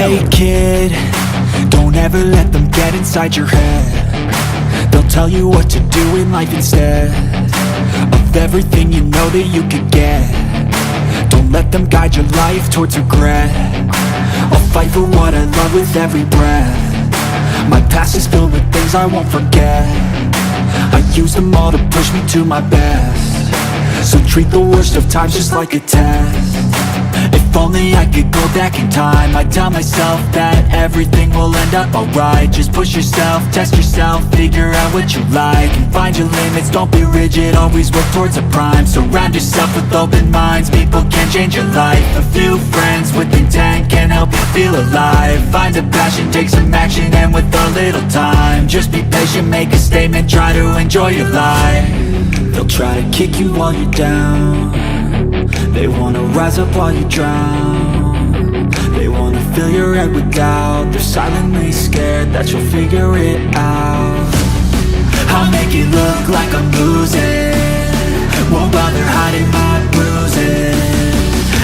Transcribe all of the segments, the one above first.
Hey kid, don't ever let them get inside your head. They'll tell you what to do in life instead of everything you know that you could get. Don't let them guide your life towards regret. I'll fight for what I love with every breath. My past is filled with things I won't forget. I use them all to push me to my best. So treat the worst of times just like a test. If only I could go back in time, I'd tell myself that everything will end up alright. Just push yourself, test yourself, figure out what you like, and find your limits, don't be rigid, always work towards a prime. Surround yourself with open minds, people can change your life. A few friends with intent can help you feel alive. Find a passion, take some action, and with a little time, just be patient, make a statement, try to enjoy your life. They'll try to kick you while you're down. They wanna rise up while you drown. They wanna fill your head with doubt. They're silently scared that you'll figure it out. I'll make it look like I'm losing, won't bother hiding my bruises.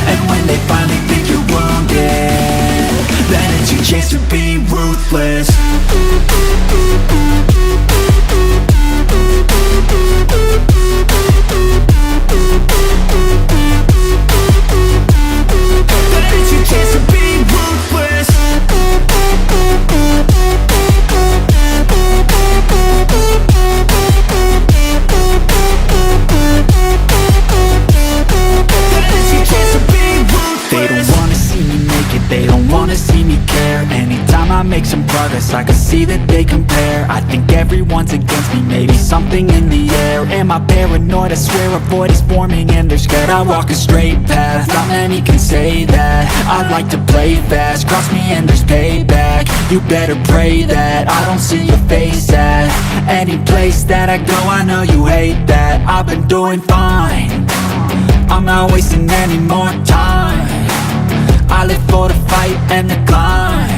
And when they finally think you're wounded, then it's your chance to be ruthless. Make some progress, I can see that they compare. I think everyone's against me, maybe something in the air. Am I paranoid? I swear a void is forming and they're scared. I walk a straight path, not many can say that. I like to play fast, cross me and there's payback. You better pray that I don't see your face at any place that I go. I know you hate that. I've been doing fine, I'm not wasting any more time. I live for the fight and the climb,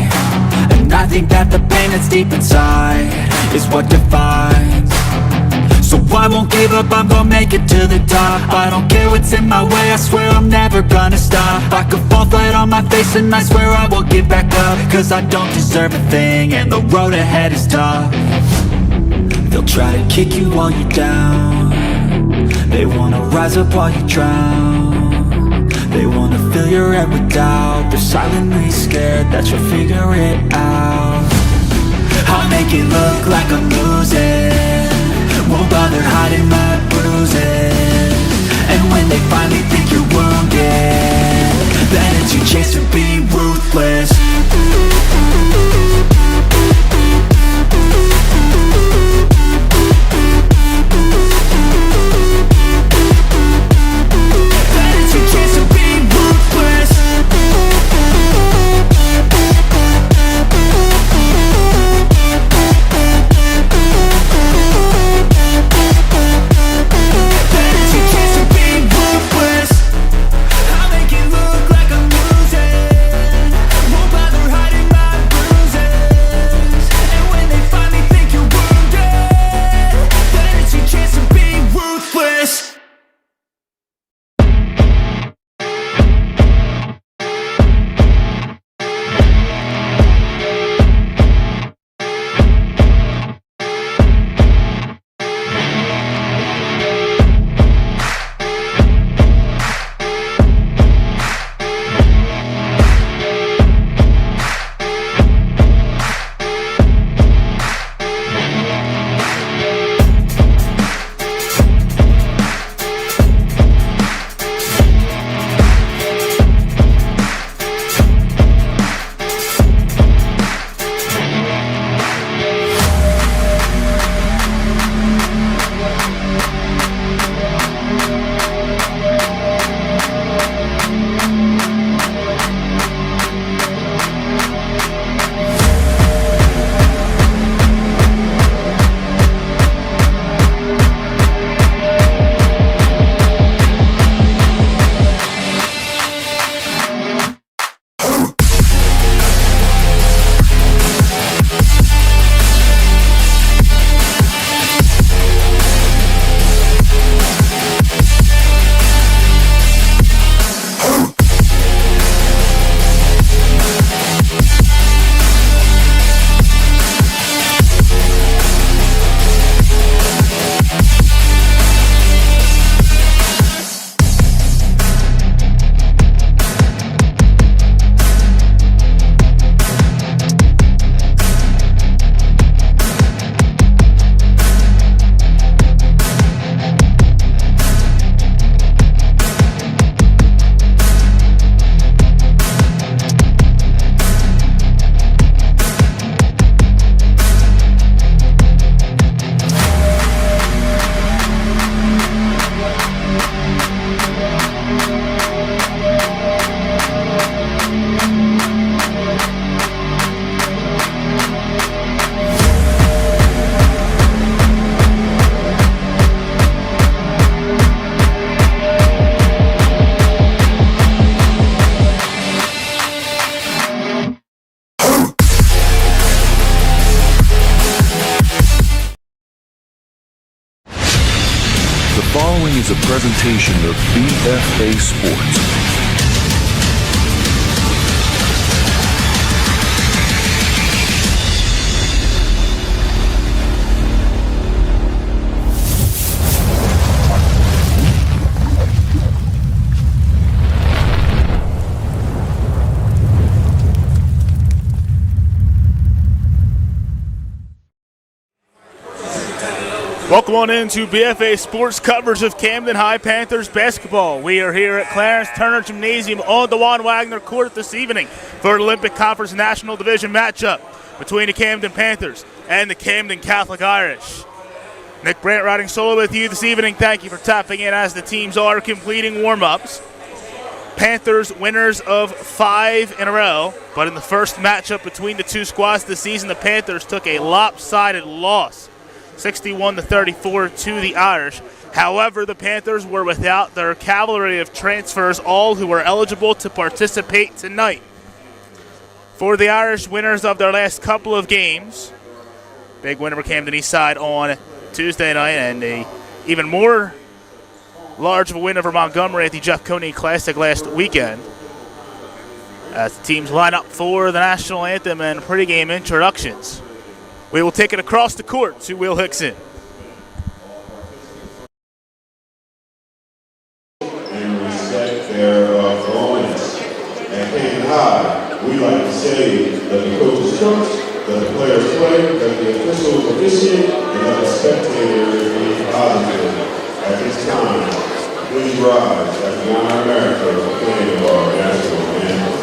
and I think that the pain that's deep inside is what defines. So I won't give up, I'm gonna make it to the top. I don't care what's in my way, I swear I'm never gonna stop. I could fall flat on my face and I swear I will get back up, cause I don't deserve a thing and the road ahead is tough. They'll try to kick you while you're down. They wanna rise up while you drown. They wanna fill your head with doubt. They're silently scared that you'll figure it out. I'll make it look like I'm losing, won't bother hiding my bruises. And when they finally think you're wounded, then it's your chance to be ruthless. edition of BFA Sports. Welcome on into BFA Sports coverage of Camden High Panthers basketball. We are here at Clarence Turner Gymnasium on the Juan Wagner Court this evening for an Olympic Conference National Division matchup between the Camden Panthers and the Camden Catholic Irish. Nick Brandt riding solo with you this evening. Thank you for tapping in as the teams are completing warm-ups. Panthers winners of 5 in a row, but in the first matchup between the two squads this season, the Panthers took a lopsided loss, 61-34 to the Irish. However, the Panthers were without their cavalry of transfers, all who were eligible to participate tonight. For the Irish, winners of their last couple of games, big win over Camden Eastside on Tuesday night, and a even more large of a win over Montgomery at the Jeff Coney Classic last weekend. As the teams line up for the national anthem and pregame introductions. We will take it across the court to Will Hickson. And respect their opponents. At Camden High, we like to say that the coaches coach, that the players play, that the officials officiate, and that the spectators be positive. At this time, please rise as we honor America for playing our national anthem.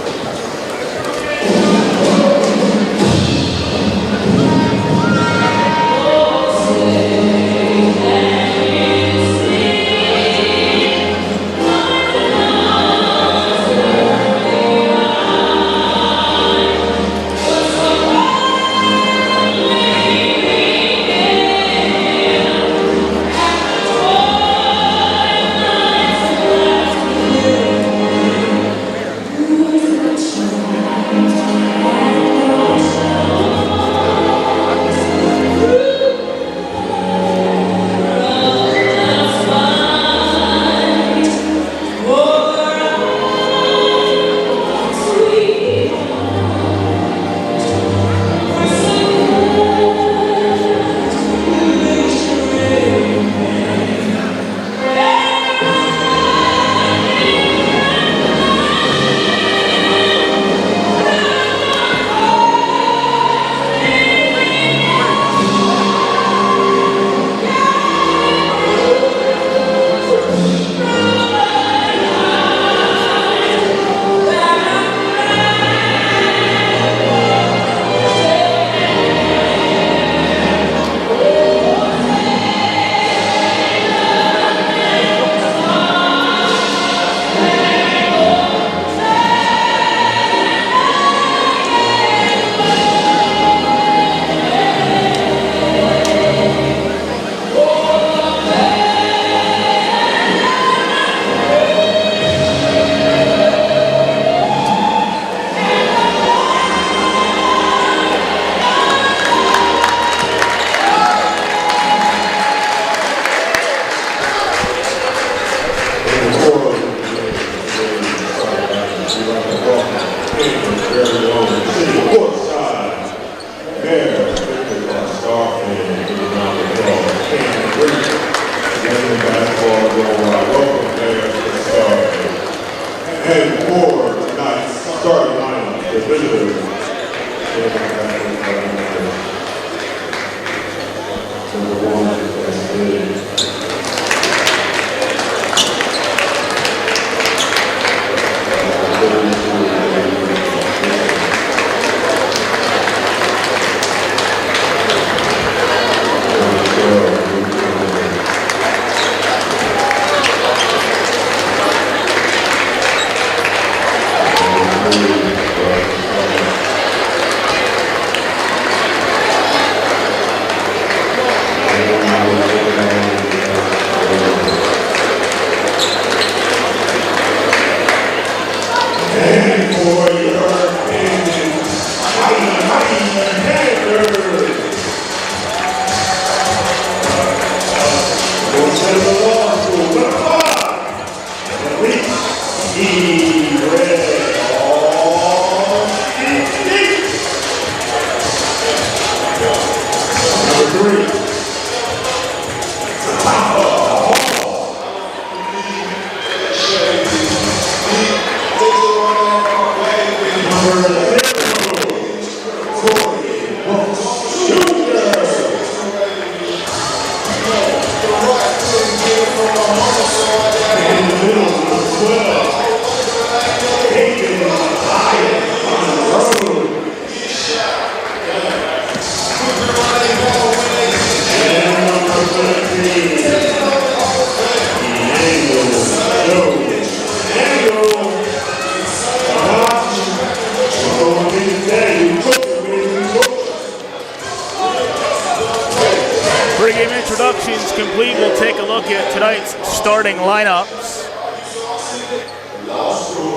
Pre-game introductions complete. We'll take a look at tonight's starting lineups.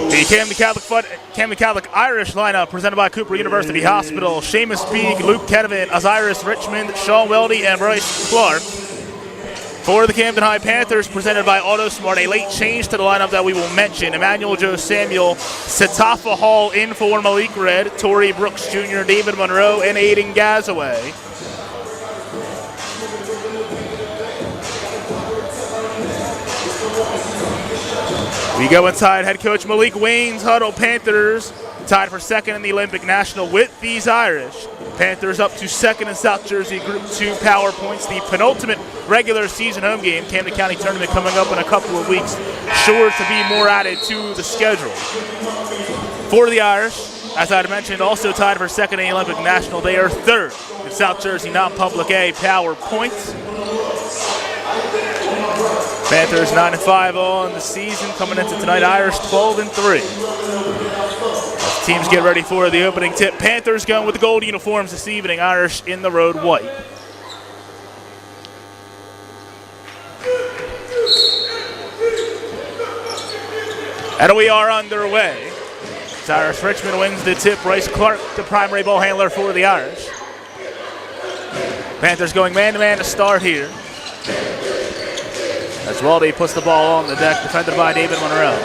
The Camden Catholic Irish lineup presented by Cooper University Hospital. Seamus Beeg, Luke Kedevin, Osiris Richmond, Sean Weldy, and Bryce Clark. For the Camden High Panthers, presented by AutoSmart, a late change to the lineup that we will mention. Emmanuel Joe Samuel, Satafa Hall in for Malik Red, Torrey Brooks Jr., David Monroe, and Aiden Gazaway. We go inside head coach Malik Wayne's huddle. Panthers tied for second in the Olympic National with these Irish. Panthers up to second in South Jersey Group 2 Power Points, the penultimate regular season home game. Camden County tournament coming up in a couple of weeks. Sure to be more added to the schedule. For the Irish, as I had mentioned, also tied for second in the Olympic National. They are third in South Jersey Non-Public A Power Points. Panthers 9-5 on the season coming into tonight. Irish 12-3. As teams get ready for the opening tip. Panthers going with the gold uniforms this evening. Irish in the road white. And we are underway. Osiris Richmond wins the tip. Bryce Clark, the primary ball handler for the Irish. Panthers going man-to-man to start here. As Weldy puts the ball on the deck, defended by David Monroe.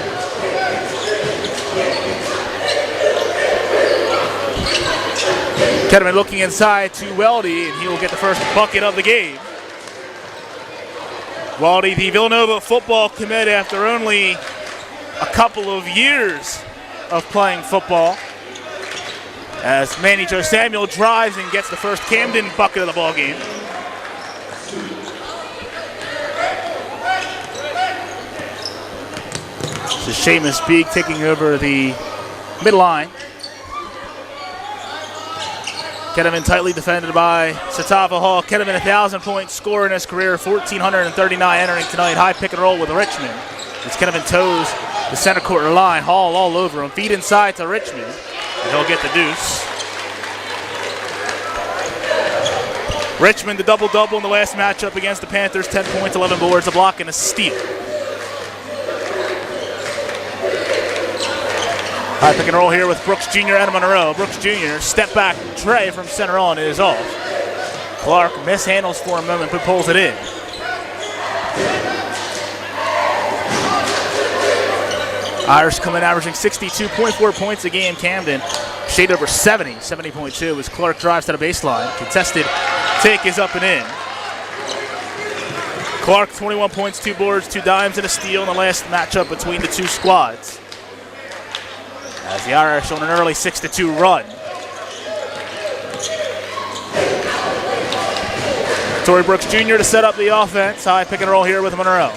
Kedevin looking inside to Weldy, and he will get the first bucket of the game. Weldy, the Villanova football commit after only a couple of years of playing football. As Manny Joe Samuel drives and gets the first Camden bucket of the ball game. This is Seamus Beeg taking over the midline. Kedevin tightly defended by Satafa Hall. Kedevin 1,000-point scorer in his career, 1,439 entering tonight. High pick and roll with Richmond. As Kedevin toes the center court line. Hall all over him. Feed inside to Richmond. And he'll get the deuce. Richmond, the double-double in the last matchup against the Panthers. 10 points, 11 boards, a block, and a steal. High pick and roll here with Brooks Jr. and Monroe. Brooks Jr. step back tray from center on is off. Clark mishandles for a moment but pulls it in. Irish coming averaging 62.4 points a game. Camden shade over 70.2 as Clark drives to the baseline. Contested take is up and in. Clark 21 points, 2 boards, 2 dimes, and a steal in the last matchup between the two squads. As the Irish on an early 6-2 run. Torrey Brooks Jr. to set up the offense. High pick and roll here with Monroe.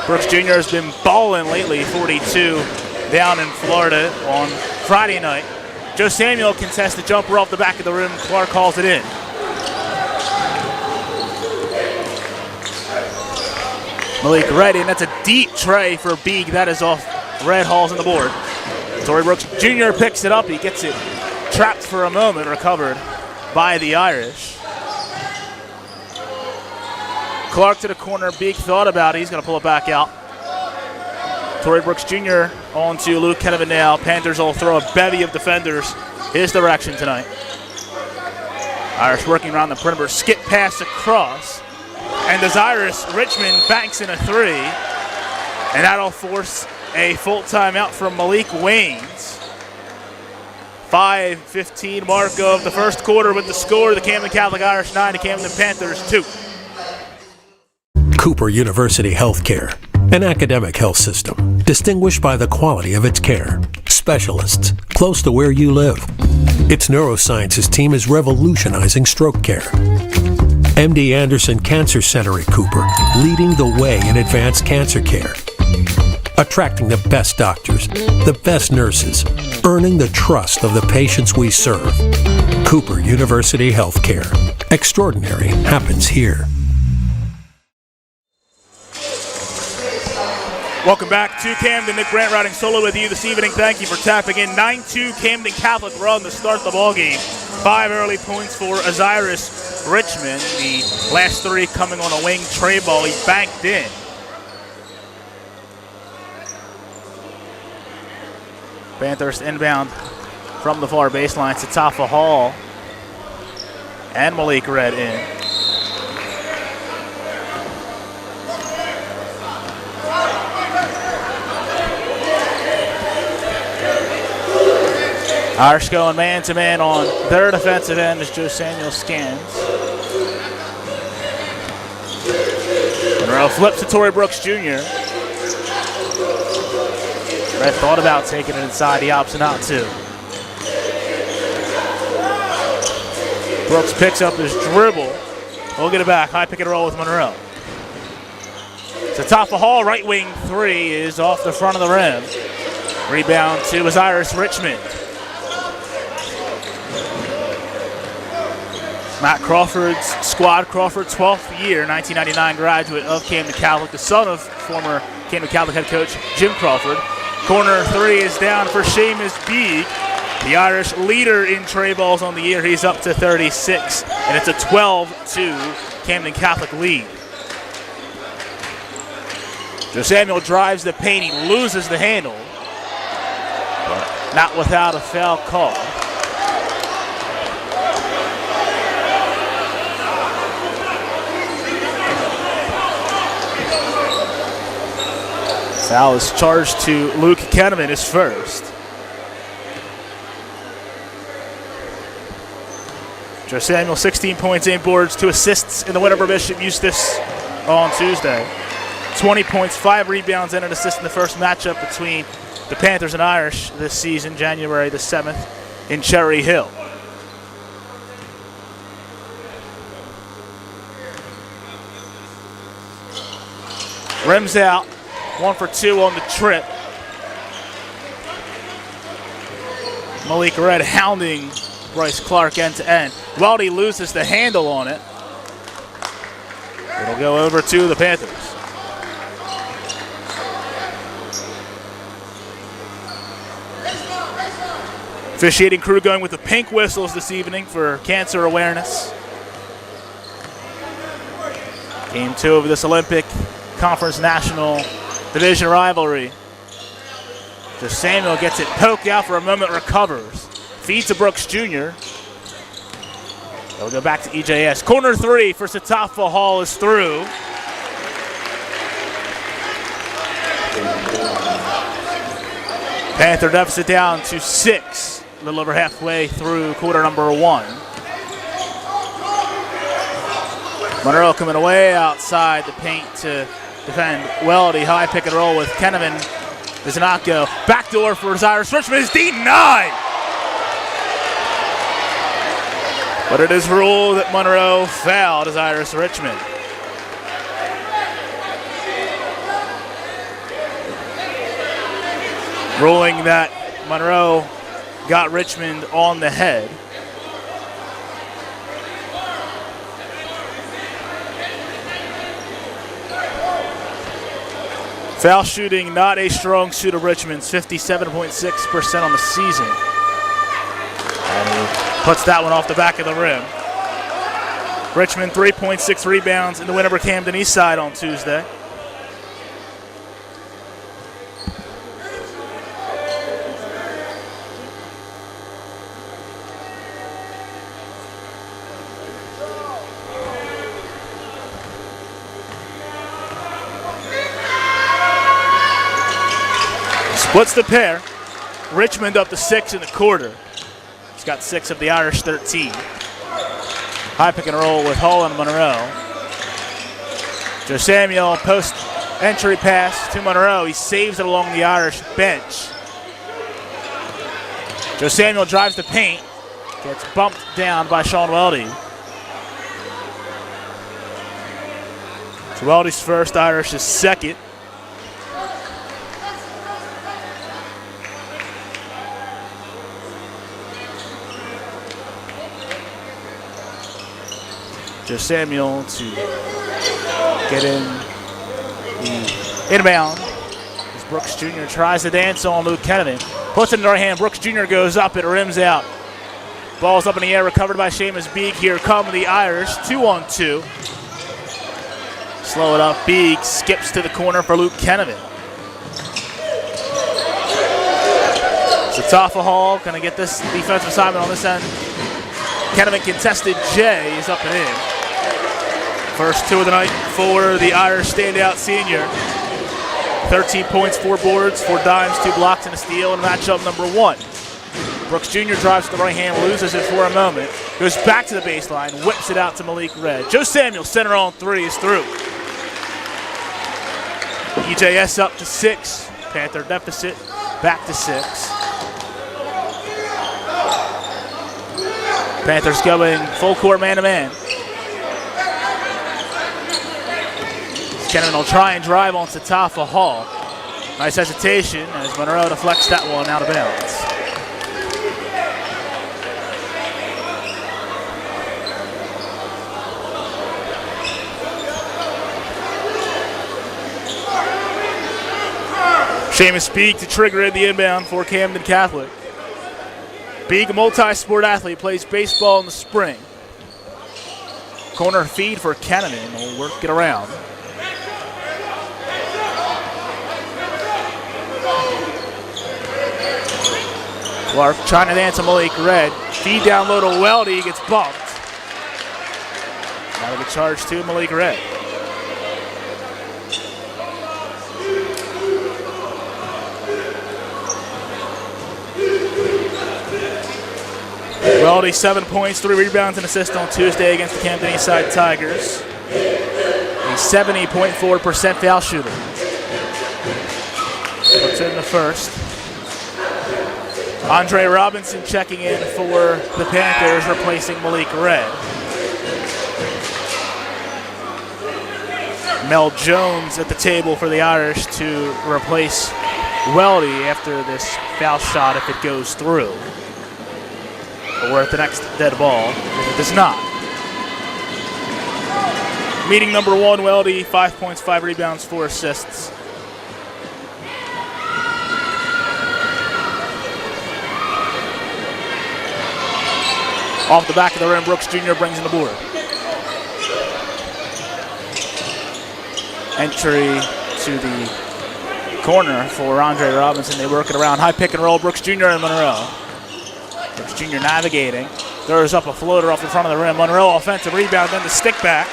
Brooks Jr. has been balling lately, 42 down in Florida on Friday night. Joe Samuel contests the jumper off the back of the rim. Clark calls it in. Malik ready, and that's a deep tray for Beeg. That is off Red. Hall's on the board. Torrey Brooks Jr. picks it up. He gets it trapped for a moment, recovered by the Irish. Clark to the corner. Beeg thought about it. He's going to pull it back out. Torrey Brooks Jr. on to Luke Kedevin now. Panthers will throw a bevy of defenders his direction tonight. Irish working around the perimeter. Skip pass across. And Osiris Richmond banks in a 3. And that'll force a full timeout from Malik Waynes. 5:15 mark of the first quarter with the score, the Camden Catholic Irish 9, the Camden Panthers 2. Cooper University Healthcare, an academic health system distinguished by the quality of its care. Specialists close to where you live. Its neurosciences team is revolutionizing stroke care. MD Anderson Cancer Center at Cooper, leading the way in advanced cancer care. Attracting the best doctors, the best nurses, earning the trust of the patients we serve. Cooper University Healthcare. Extraordinary happens here. Welcome back to Camden. Nick Grant riding solo with you this evening. Thank you for tapping in. 9-2 Camden Catholic run to start the ballgame. 5 early points for Osiris Richmond. The last 3 coming on a wing tray ball. He banked in. Panthers inbound from the far baseline. Satafa Hall and Malik Red in. Irish going man-to-man on their defensive end as Joe Samuel scans. Monroe flips to Torrey Brooks Jr. Red thought about taking it inside. He opts out too. Brooks picks up his dribble. We'll get it back. High pick and roll with Monroe. Satafa Hall, right wing 3 is off the front of the rim. Rebound to Osiris Richmond. Matt Crawford's squad. Crawford, 12th year, 1999 graduate of Camden Catholic, the son of former Camden Catholic head coach Jim Crawford. Corner 3 is down for Seamus Beeg, the Irish leader in tray balls on the year. He's up to 36, and it's a 12-2 Camden Catholic lead. Joe Samuel drives the paint. He loses the handle, but not without a foul call. Foul is charged to Luke Kenneman, his first. Joe Samuel, 16 points, 8 boards, 2 assists in the win over Bishop Eustace on Tuesday. 20 points, 5 rebounds, and an assist in the first matchup between the Panthers and Irish this season, January the 7th in Cherry Hill. Rims out. 1 for 2 on the trip. Malik Red hounding Bryce Clark end to end. Weldy loses the handle on it. It'll go over to the Panthers. Officiating crew going with the pink whistles this evening for cancer awareness. Game 2 of this Olympic Conference National Division rivalry. So Samuel gets it poked out for a moment, recovers. Feeds to Brooks Jr. They'll go back to EJS. Corner 3 for Satafa Hall is through. Panther deficit down to 6. A little over halfway through quarter number 1. Monroe coming away outside the paint to defend Weldy. High pick and roll with Kenneman. Does not go. Backdoor for Osiris Richmond is denied. But it is ruled that Monroe fouled Osiris Richmond. Ruling that Monroe got Richmond on the head. Foul shooting, not a strong suit of Richmond's, 57.6% on the season. And he puts that one off the back of the rim. Richmond 3.6 rebounds in the win over Camden East Side on Tuesday. What's the pair? Richmond up to 6 in the quarter. He's got 6 of the Irish 13. High pick and roll with Hall and Monroe. Joe Samuel post entry pass to Monroe. He saves it along the Irish bench. Joe Samuel drives the paint. Gets bumped down by Sean Weldy. So Weldy's first, Irish's second. Joe Samuel to get in the inbound. As Brooks Jr. tries to dance on Luke Kennedy. Puts it in the right hand. Brooks Jr. goes up. It rims out. Ball's up in the air. Recovered by Seamus Beek. Here come the Irish. 2-on-2. Slow it up. Beek skips to the corner for Luke Kennedy. Zatafa Hall going to get this defensive assignment on this end. Kennedy contested. Jay is up and in. First 2 of the night for the Irish standout senior. 13 points, 4 boards, 4 dimes, 2 blocks, and a steal in matchup number 1. Brooks Jr. drives to the right hand, loses it for a moment, goes back to the baseline, whips it out to Malik Red. Joe Samuel, center on 3, is through. EJS up to 6. Panther deficit back to 6. Panthers going full court man-to-man. Kenneman will try and drive on Zatafa Hall. Nice hesitation as Monroe deflects that one out of bounds. Seamus Beek to trigger in the inbound for Camden Catholic. Beek, a multi-sport athlete, plays baseball in the spring. Corner feed for Kenneman, will work it around. Clark trying to dance to Malik Red. Feed down low to Weldy, gets bumped. Now the charge to Malik Red. Weldy 7 points, 3 rebounds and assists on Tuesday against the Camden Eastside Tigers. A 70.4% foul shooter. Puts it in the first. Andre Robinson checking in for the Panthers, replacing Malik Red. Mel Jones at the table for the Irish to replace Weldy after this foul shot if it goes through. Or at the next dead ball if it does not. Meeting number 1, Weldy, 5 points, 5 rebounds, 4 assists. Off the back of the rim, Brooks Jr. brings in the board. Entry to the corner for Andre Robinson. They work it around. High pick and roll, Brooks Jr. and Monroe. Brooks Jr. navigating. Thurs up a floater off the front of the rim. Monroe offensive rebound, then the stick back.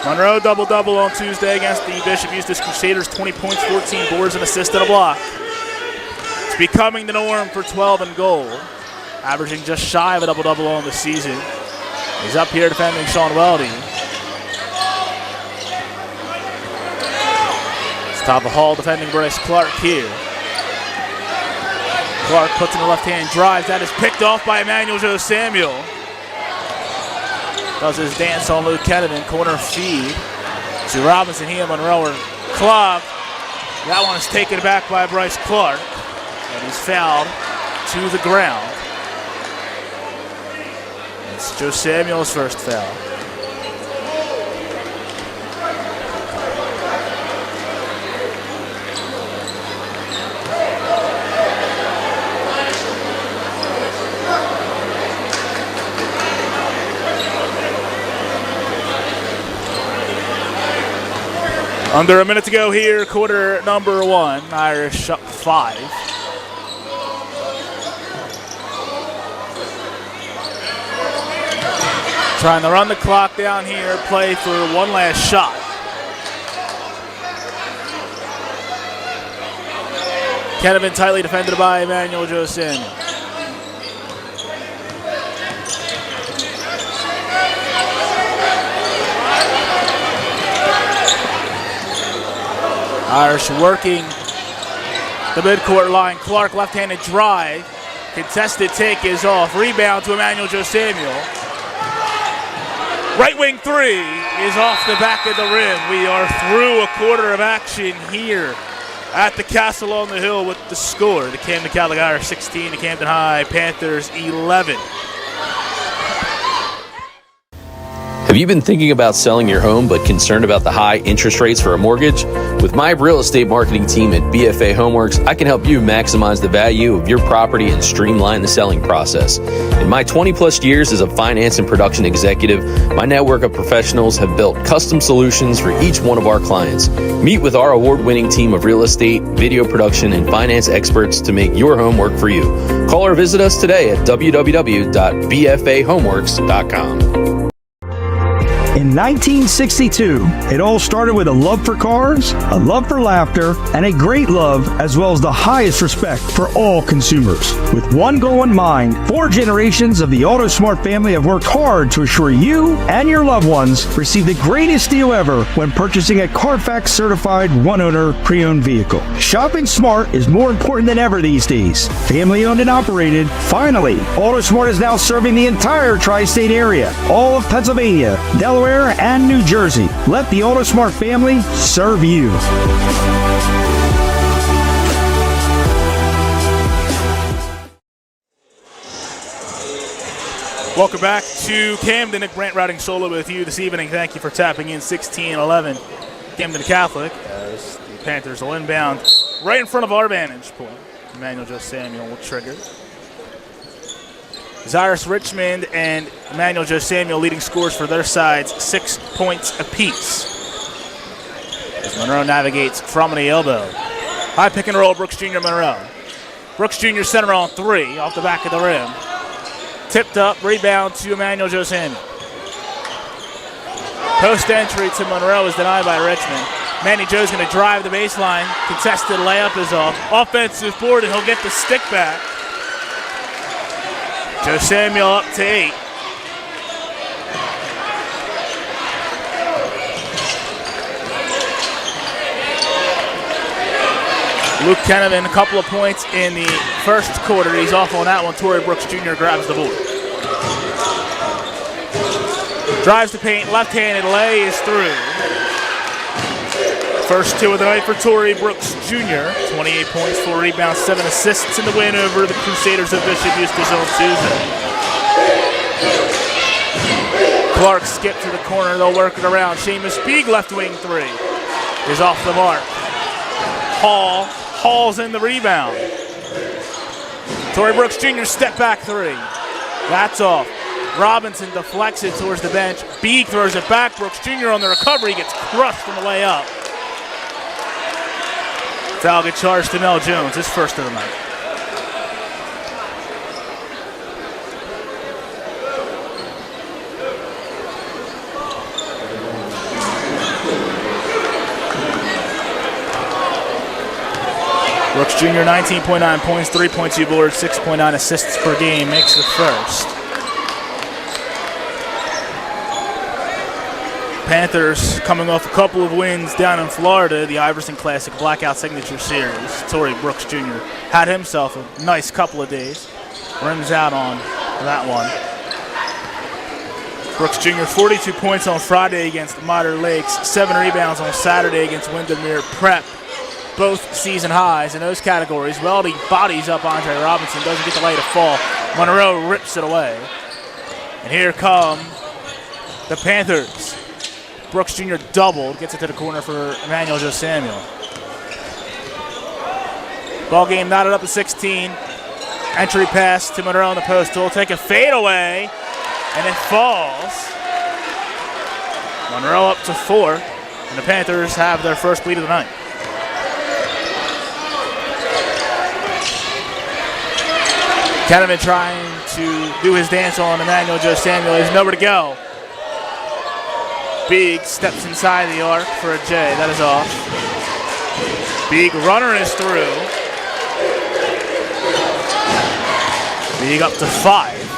Monroe double-double on Tuesday against the Bishop Eustace Crusaders. 20 points, 14 boards, and assist and a block. It's becoming the norm for 12 and gold. Averaging just shy of a double-double on the season. He's up here defending Sean Weldy. It's top of Hall defending Bryce Clark here. Clark puts in the left hand, drives. That is picked off by Emmanuel Joe Samuel. Does his dance on Luke Kennedy. Corner feed to Robinson. He and Monroe are clogged. That one is taken back by Bryce Clark. And he's fouled to the ground. It's Joe Samuel's first foul. Under a minute to go here, quarter number 1. Irish up 5. Trying to run the clock down here, play for one last shot. Camden tightly defended by Emmanuel Joseph. Irish working the midcourt line. Clark left-handed drive. Contested take is off. Rebound to Emmanuel Joseph. Right wing three is off the back of the rim. We are through a quarter of action here at the Castle on the Hill with the score. The Camden Catholic Irish 16, the Camden High Panthers 11. Have you been thinking about selling your home but concerned about the high interest rates for a mortgage? With my real estate marketing team at BFA Homeworks, I can help you maximize the value of your property and streamline the selling process. In my 20 plus years as a finance and production executive, my network of professionals have built custom solutions for each one of our clients. Meet with our award-winning team of real estate, video production, and finance experts to make your home work for you. Call or visit us today at www.bfahomeworks.com. In 1962, it all started with a love for cars, a love for laughter, and a great love as well as the highest respect for all consumers. With one goal in mind, 4 generations of the AutoSmart family have worked hard to assure you and your loved ones receive the greatest deal ever when purchasing a Carfax certified one-owner pre-owned vehicle. Shopping smart is more important than ever these days. Family owned and operated, finally, AutoSmart is now serving the entire tri-state area, all of Pennsylvania, Delaware, and New Jersey. Let the AutoSmart family serve you. Welcome back to Camden. Nick Brandt riding solo with you this evening. Thank you for tapping in 16-11. Camden Catholic as the Panthers will inbound right in front of our vantage point. Emmanuel Joseph will trigger. Cyrus Richmond and Emmanuel Joseph leading scores for their sides, 6 points apiece. As Monroe navigates from the elbow. High pick and roll, Brooks Jr. Monroe. Brooks Jr. center on 3, off the back of the rim. Tipped up, rebound to Emmanuel Joseph. Post entry to Monroe is denied by Richmond. Manny Joe's going to drive the baseline. Contested layup is off. Offensive board, and he'll get the stick back. Joe Samuel up to 8. Luke Kenneman, a couple of points in the first quarter. He's off on that one. Torrey Brooks Jr. grabs the board. Drives the paint, left-handed lay is through. First 2 of the night for Torrey Brooks Jr. 28 points, 4 rebounds, 7 assists in the win over the Crusaders of Bishop Eustace on Tuesday. Clark skipped to the corner. They'll work it around. Seamus Beeg left wing 3 is off the mark. Hall's in the rebound. Torrey Brooks Jr. step back 3. That's off. Robinson deflects it towards the bench. Beeg throws it back. Brooks Jr. on the recovery gets crushed on the way up. Foul get charged to Mel Jones, his first of the night. Brooks Jr. 19.9 points, 3.2 boards, 6.9 assists per game, makes the first. Panthers coming off a couple of wins down in Florida, the Iverson Classic Blackout Signature Series. Torrey Brooks Jr. had himself a nice couple of days. Rims out on that one. Brooks Jr. 42 points on Friday against Modern Lakes, 7 rebounds on Saturday against Windermere Prep. Both season highs in those categories. Weldy bodies up Andre Robinson, doesn't get the lay to fall. Monroe rips it away. And here come the Panthers. Brooks Jr. doubled, gets it to the corner for Emmanuel Joseph. Ball game knotted up to 16. Entry pass to Monroe on the post. He'll take a fadeaway, and it falls. Monroe up to 4, and the Panthers have their first lead of the night. Kenneman trying to do his dance on Emmanuel Joseph. There's nowhere to go. Beeg steps inside the arc for a J. That is off. Beeg runner is through. Being up to 5.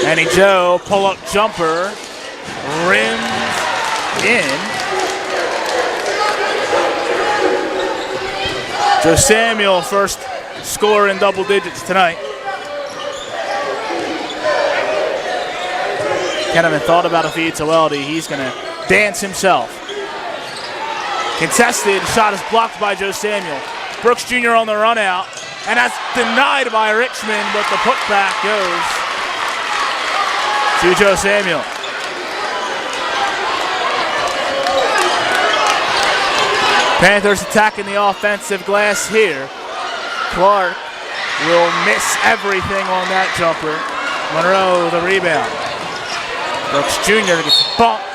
Manny Joe, pull-up jumper, rims in. Joe Samuel, first score in double digits tonight. Kenneman thought about a feed to Weldy. He's going to dance himself. Contested, shot is blocked by Joe Samuel. Brooks Jr. on the run out, and that's denied by Richmond, but the putback goes to Joe Samuel. Panthers attacking the offensive glass here. Clark will miss everything on that jumper. Monroe the rebound. Brooks Jr. gets bumped.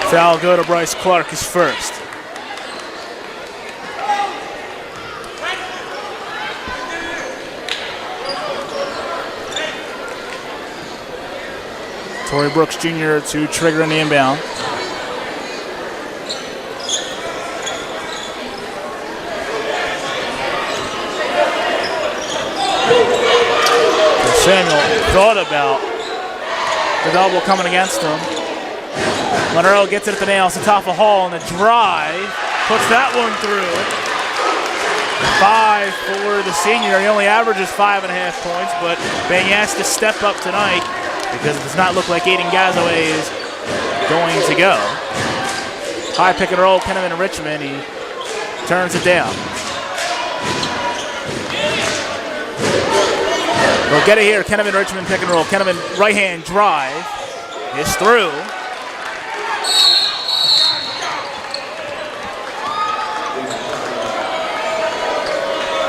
Foul go to Bryce Clark, his first. Torrey Brooks Jr. to trigger in the inbound. Samuel thought about the double coming against him. Monroe gets it at the nails to top of Hall on the drive. Puts that one through. 5 for the senior. He only averages 5.5 points, but being asked to step up tonight because it does not look like Aiden Gazaway is going to go. High pick and roll, Kenneman and Richmond. He turns it down. We'll get it here. Kenneman, Richmond pick and roll. Kenneman right hand drive is through.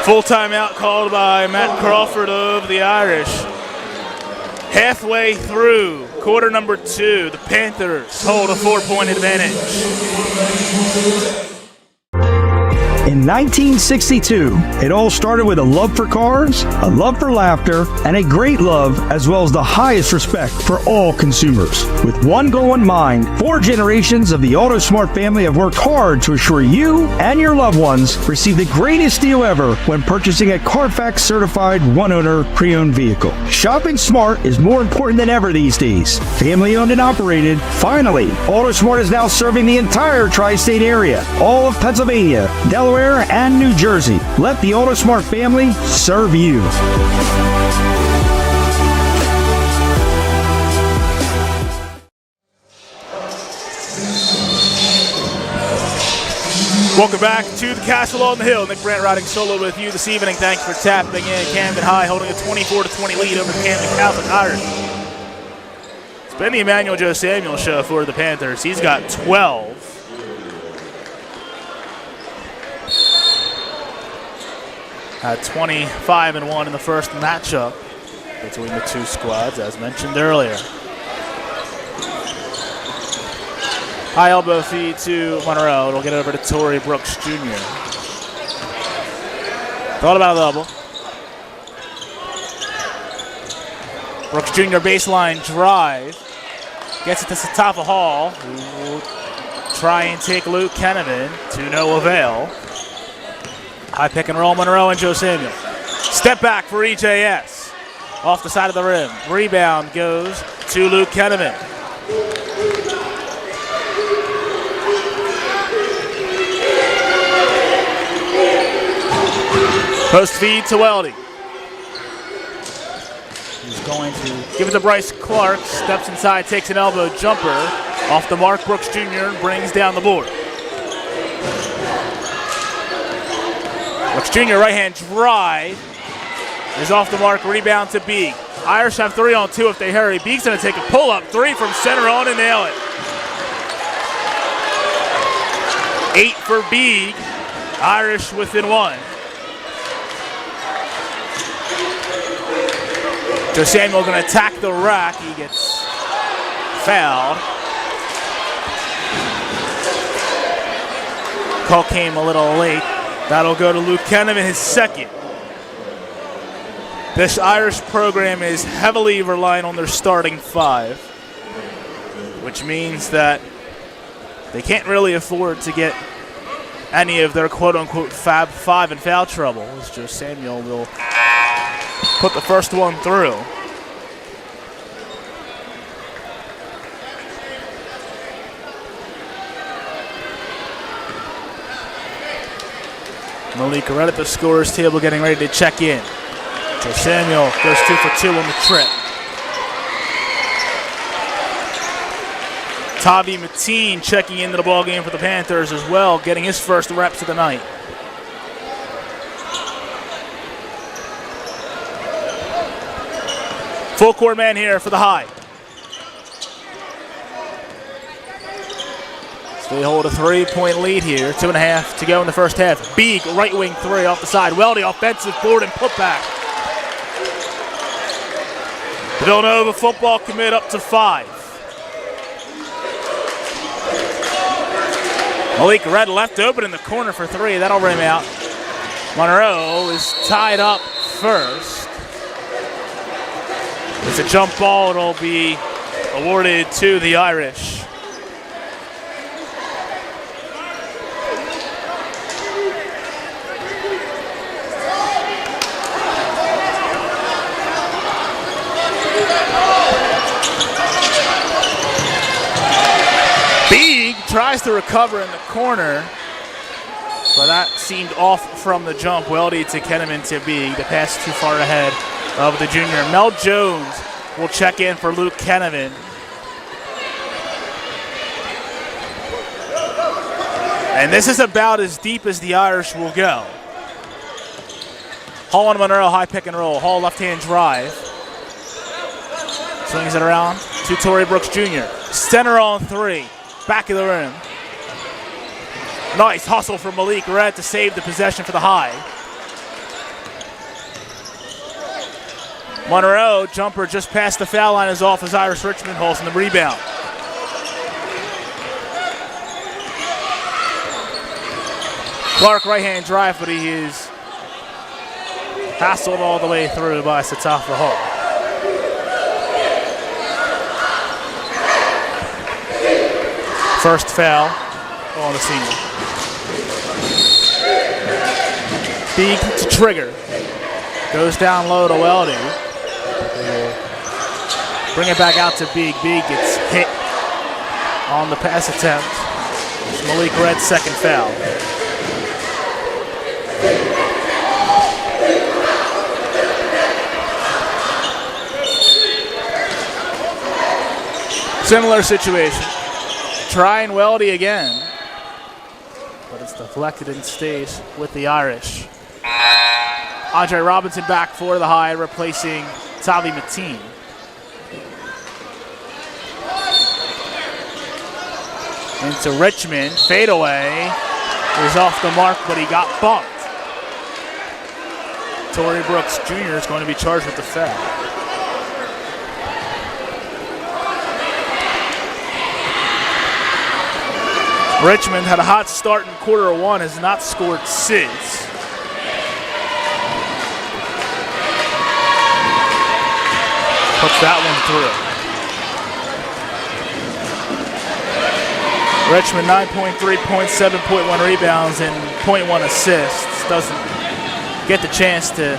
Full timeout called by Matt Crawford of the Irish. Halfway through quarter number 2, the Panthers hold a 4-point advantage. In 1962, it all started with a love for cars, a love for laughter, and a great love as well as the highest respect for all consumers. With one goal in mind, 4 generations of the AutoSmart family have worked hard to assure you and your loved ones receive the greatest deal ever when purchasing a Carfax certified one-owner pre-owned vehicle. Shopping smart is more important than ever these days. Family owned and operated. Finally, AutoSmart is now serving the entire tri-state area, all of Pennsylvania, Delaware, and New Jersey. Let the AutoSmart family serve you. Welcome back to the Castle on the Hill. Nick Brandt riding solo with you this evening. Thanks for tapping in. Camden High holding a 24-20 lead over the Camden Catholic Irish. It's been the Emmanuel Joe Samuel show for the Panthers. He's got 12. Had 25-1 in the first matchup between the two squads, as mentioned earlier. High elbow feed to Monroe. It'll get over to Torrey Brooks Jr. Thought about a double. Brooks Jr. baseline drive. Gets it to Satafa Hall, who will try and take Luke Kenneman to no avail. High pick and roll, Monroe and Joe Samuel. Step back for EJS. Off the side of the rim. Rebound goes to Luke Kenneman. Post feed to Weldy. He's going to give it to Bryce Clark. Steps inside, takes an elbow jumper. Off the mark, Brooks Jr. brings down the board. Brooks Jr. right-hand drive is off the mark. Rebound to Beeg. Irish have 3 on 2 if they hurry. Beeg's going to take a pull-up 3 from center on and nail it. 8 for Beeg. Irish within 1. Joe Samuel going to attack the rack. He gets fouled. Call came a little late. That'll go to Luke Kenneman, his second. This Irish program is heavily relying on their starting 5. which means that they can't really afford to get any of their quote-unquote Fab Five in foul trouble, as Joe Samuel will put the first one through. Malik right at the scorer's table getting ready to check in. Joe Samuel goes 2 for 2 on the trip. Tavi Mateen checking into the ballgame for the Panthers as well, getting his first reps of the night. Full court man here for the High. So they hold a 3-point lead here. 2.5 to go in the first half. Beag, right wing three off the side. Weldy, offensive board and putback. The Villanova football commit up to 5. Malik Red left open in the corner for 3. That'll rim out. Monroe is tied up first. It's a jump ball. It'll be awarded to the Irish. Beag tries to recover in the corner, but that seemed off from the jump. Weldy to Kenneman to Beag. The pass too far ahead of the junior. Mel Jones will check in for Luke Kenneman. And this is about as deep as the Irish will go. Hall and Monroe, high pick and roll. Hall left-hand drive. Swings it around to Torrey Brooks Jr. Center on 3. Back of the rim. Nice hustle from Malik Red to save the possession for the High. Monroe, jumper just past the foul line is off as Irish Richmond holds in the rebound. Clark right-hand drive, but he is hassled all the way through by Satafa Hall. First foul on the senior. Beag to trigger. Goes down low to Weldy. Bring it back out to Beag. Beag gets hit on the pass attempt. It's Malik Red's second foul. Similar situation. Trying Weldy again, but it's deflected and stays with the Irish. Andre Robinson back for the High, replacing Tavi Mateen. Into Richmond, fadeaway is off the mark, but he got bumped. Torrey Brooks Jr. is going to be charged with the foul. Richmond had a hot start in quarter one, has not scored since. Puts that one through. Richmond 9.3 points, 7.1 rebounds, and 0.1 assists. Doesn't get the chance to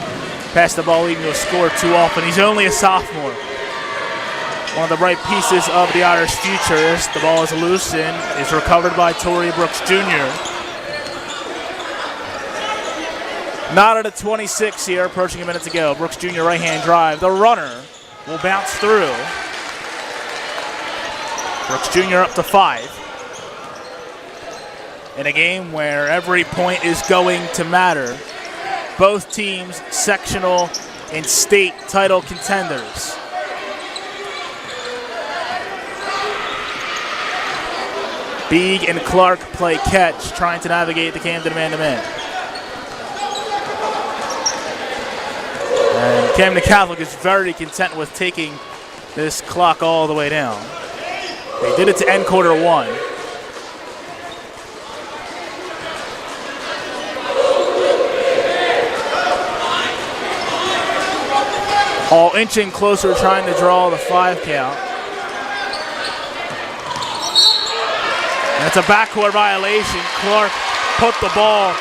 pass the ball even to a score too often. He's only a sophomore. One of the bright pieces of the Irish future is the ball is loose and is recovered by Torrey Brooks Jr. Not at a 26 here, approaching a minute to go. Brooks Jr. right-hand drive. The runner will bounce through. Brooks Jr. up to 5. In a game where every point is going to matter. Both teams sectional and state title contenders. Beag and Clark play catch, trying to navigate the Camden man-to-man. And Camden Catholic is very content with taking this clock all the way down. They did it to end quarter one. All inching closer, trying to draw the 5 count. That's a backcourt violation. Clark put the ball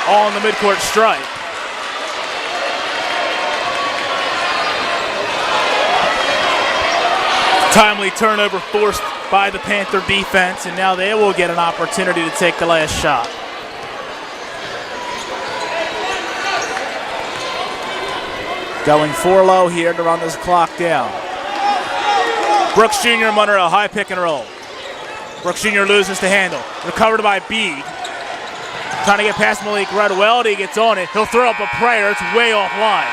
on the midcourt stripe. Timely turnover forced by the Panther defense, and now they will get an opportunity to take the last shot. Going 4 low here to run this clock down. Brooks Jr. under a high pick and roll. Brooks Jr. loses the handle. Recovered by Beeg. Trying to get past Malik Redwell. He gets on it. He'll throw up a prayer. It's way offline.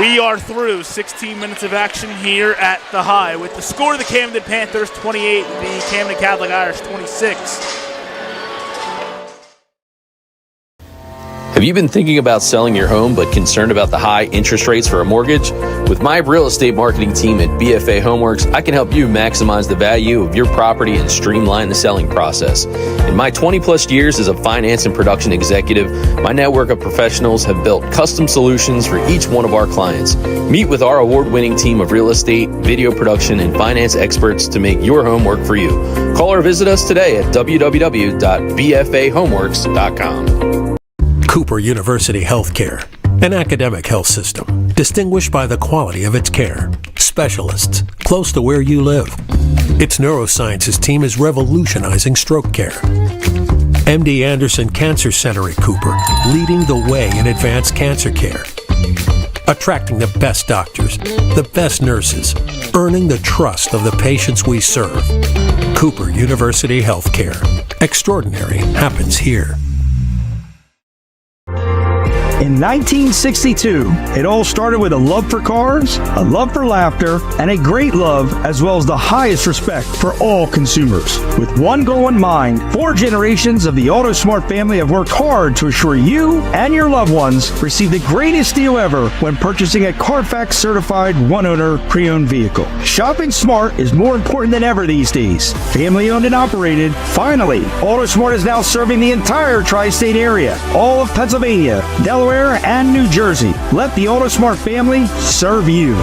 We are through 16 minutes of action here at the High with the score of the Camden Panthers 28, the Camden Catholic Irish 26. Have you been thinking about selling your home but concerned about the high interest rates for a mortgage? With my real estate marketing team at BFA Homeworks, I can help you maximize the value of your property and streamline the selling process. In my 20-plus years as a finance and production executive, my network of professionals have built custom solutions for each one of our clients. Meet with our award-winning team of real estate, video production, and finance experts to make your home work for you. Call or visit us today at www.bfahomeworks.com. Cooper University Healthcare, an academic health system distinguished by the quality of its care. Specialists close to where you live. Its neurosciences team is revolutionizing stroke care. MD Anderson Cancer Center at Cooper, leading the way in advanced cancer care. Attracting the best doctors, the best nurses, earning the trust of the patients we serve. Cooper University Healthcare. Extraordinary happens here. In 1962, it all started with a love for cars, a love for laughter, and a great love as well as the highest respect for all consumers. With one goal in mind, 4 generations of the AutoSmart family have worked hard to assure you and your loved ones receive the greatest deal ever when purchasing a Carfax certified one-owner pre-owned vehicle. Shopping smart is more important than ever these days. Family owned and operated, finally, AutoSmart is now serving the entire tri-state area, all of Pennsylvania, Delaware, and New Jersey. Let the AutoSmart family serve you.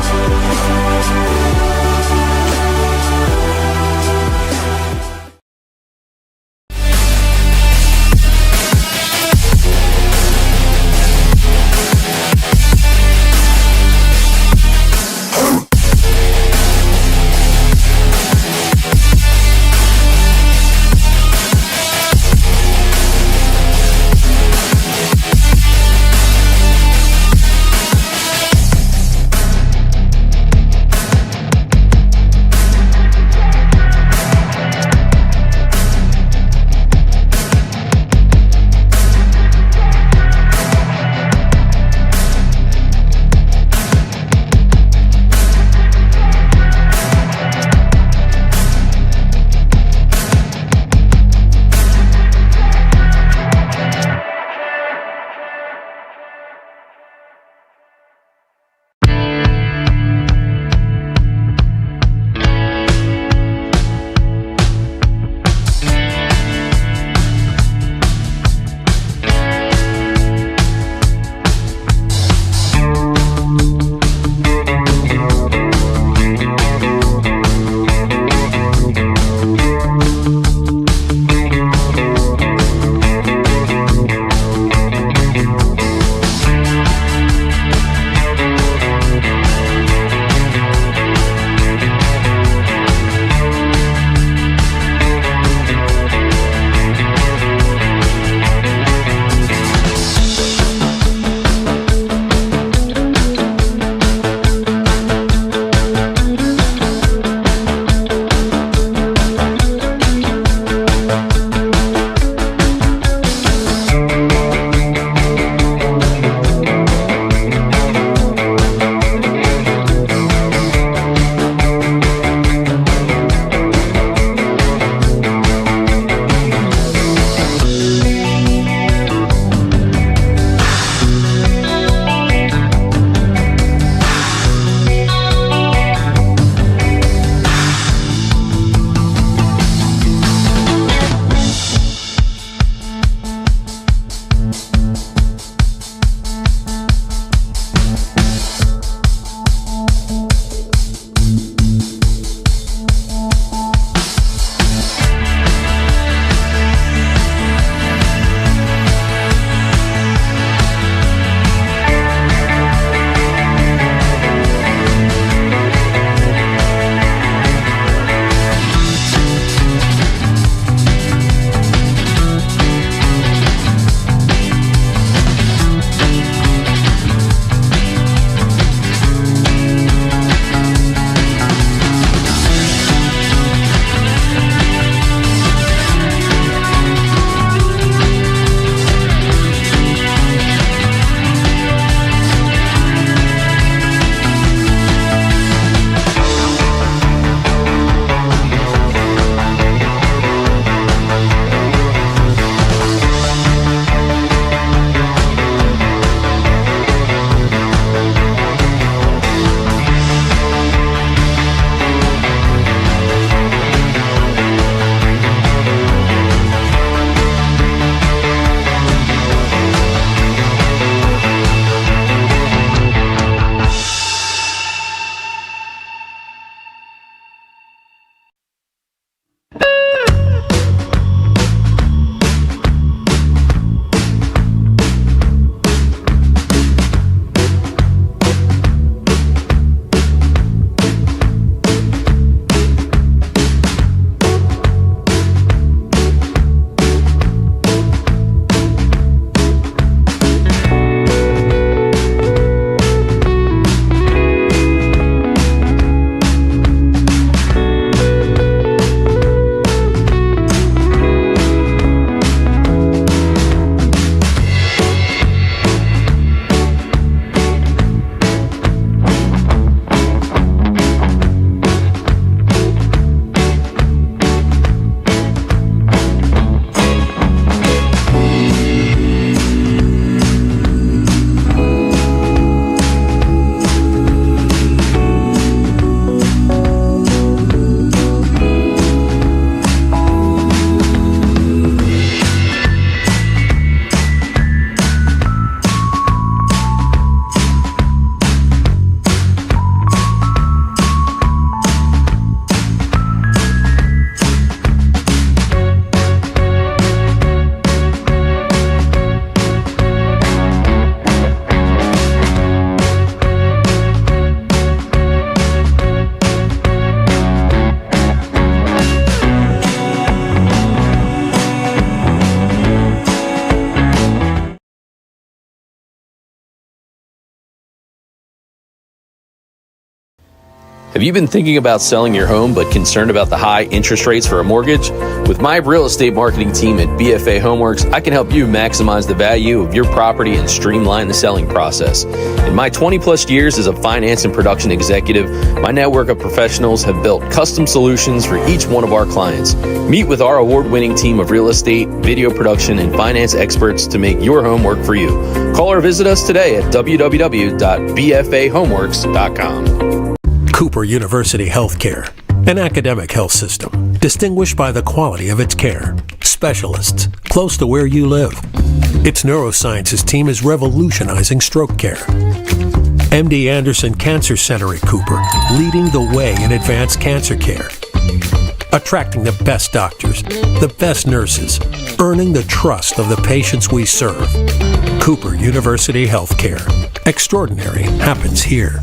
Have you been thinking about selling your home but concerned about the high interest rates for a mortgage? With my real estate marketing team at BFA Homeworks, I can help you maximize the value of your property and streamline the selling process. In my 20-plus years as a finance and production executive, my network of professionals have built custom solutions for each one of our clients. Meet with our award-winning team of real estate, video production, and finance experts to make your home work for you. Call or visit us today at www.bfahomeworks.com. Cooper University Healthcare, an academic health system distinguished by the quality of its care. Specialists close to where you live. Its neurosciences team is revolutionizing stroke care. MD Anderson Cancer Center at Cooper, leading the way in advanced cancer care. Attracting the best doctors, the best nurses, earning the trust of the patients we serve. Cooper University Healthcare. Extraordinary happens here.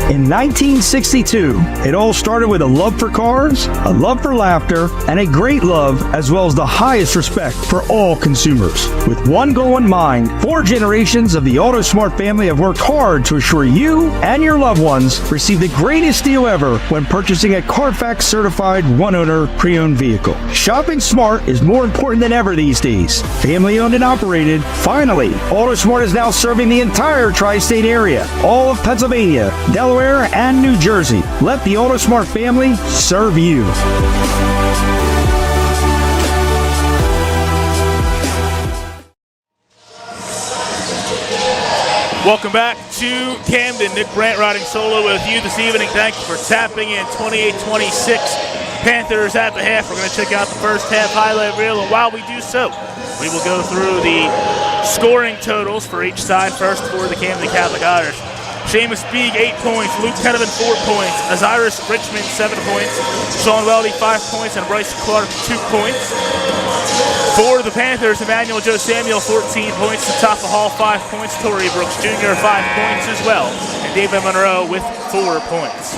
In 1962, it all started with a love for cars, a love for laughter, and a great love as well as the highest respect for all consumers. With one goal in mind, 4 generations of the AutoSmart family have worked hard to assure you and your loved ones receive the greatest deal ever when purchasing a Carfax certified one-owner pre-owned vehicle. Shopping smart is more important than ever these days. Family owned and operated, finally, AutoSmart is now serving the entire tri-state area, all of Pennsylvania, Delaware, and New Jersey. Let the AutoSmart family serve you. Welcome back to Camden. Nick Brandt riding solo with you this evening. Thank you for tapping in. 28-26 Panthers at the half. We're going to check out the first half highlight reel, and while we do so, we will go through the scoring totals for each side. First for the Camden Catholic Irish. Seamus Beeg, 8 points. Luke Kenevan, 4 points. Aziris Richmond, 7 points. Sean Weldy, 5 points. And Bryce Clark, 2 points. For the Panthers, Emmanuel Joe Samuel, 14 points. Tatafa Hall, 5 points. Torrey Brooks Jr., 5 points as well. And David Monroe with 4 points.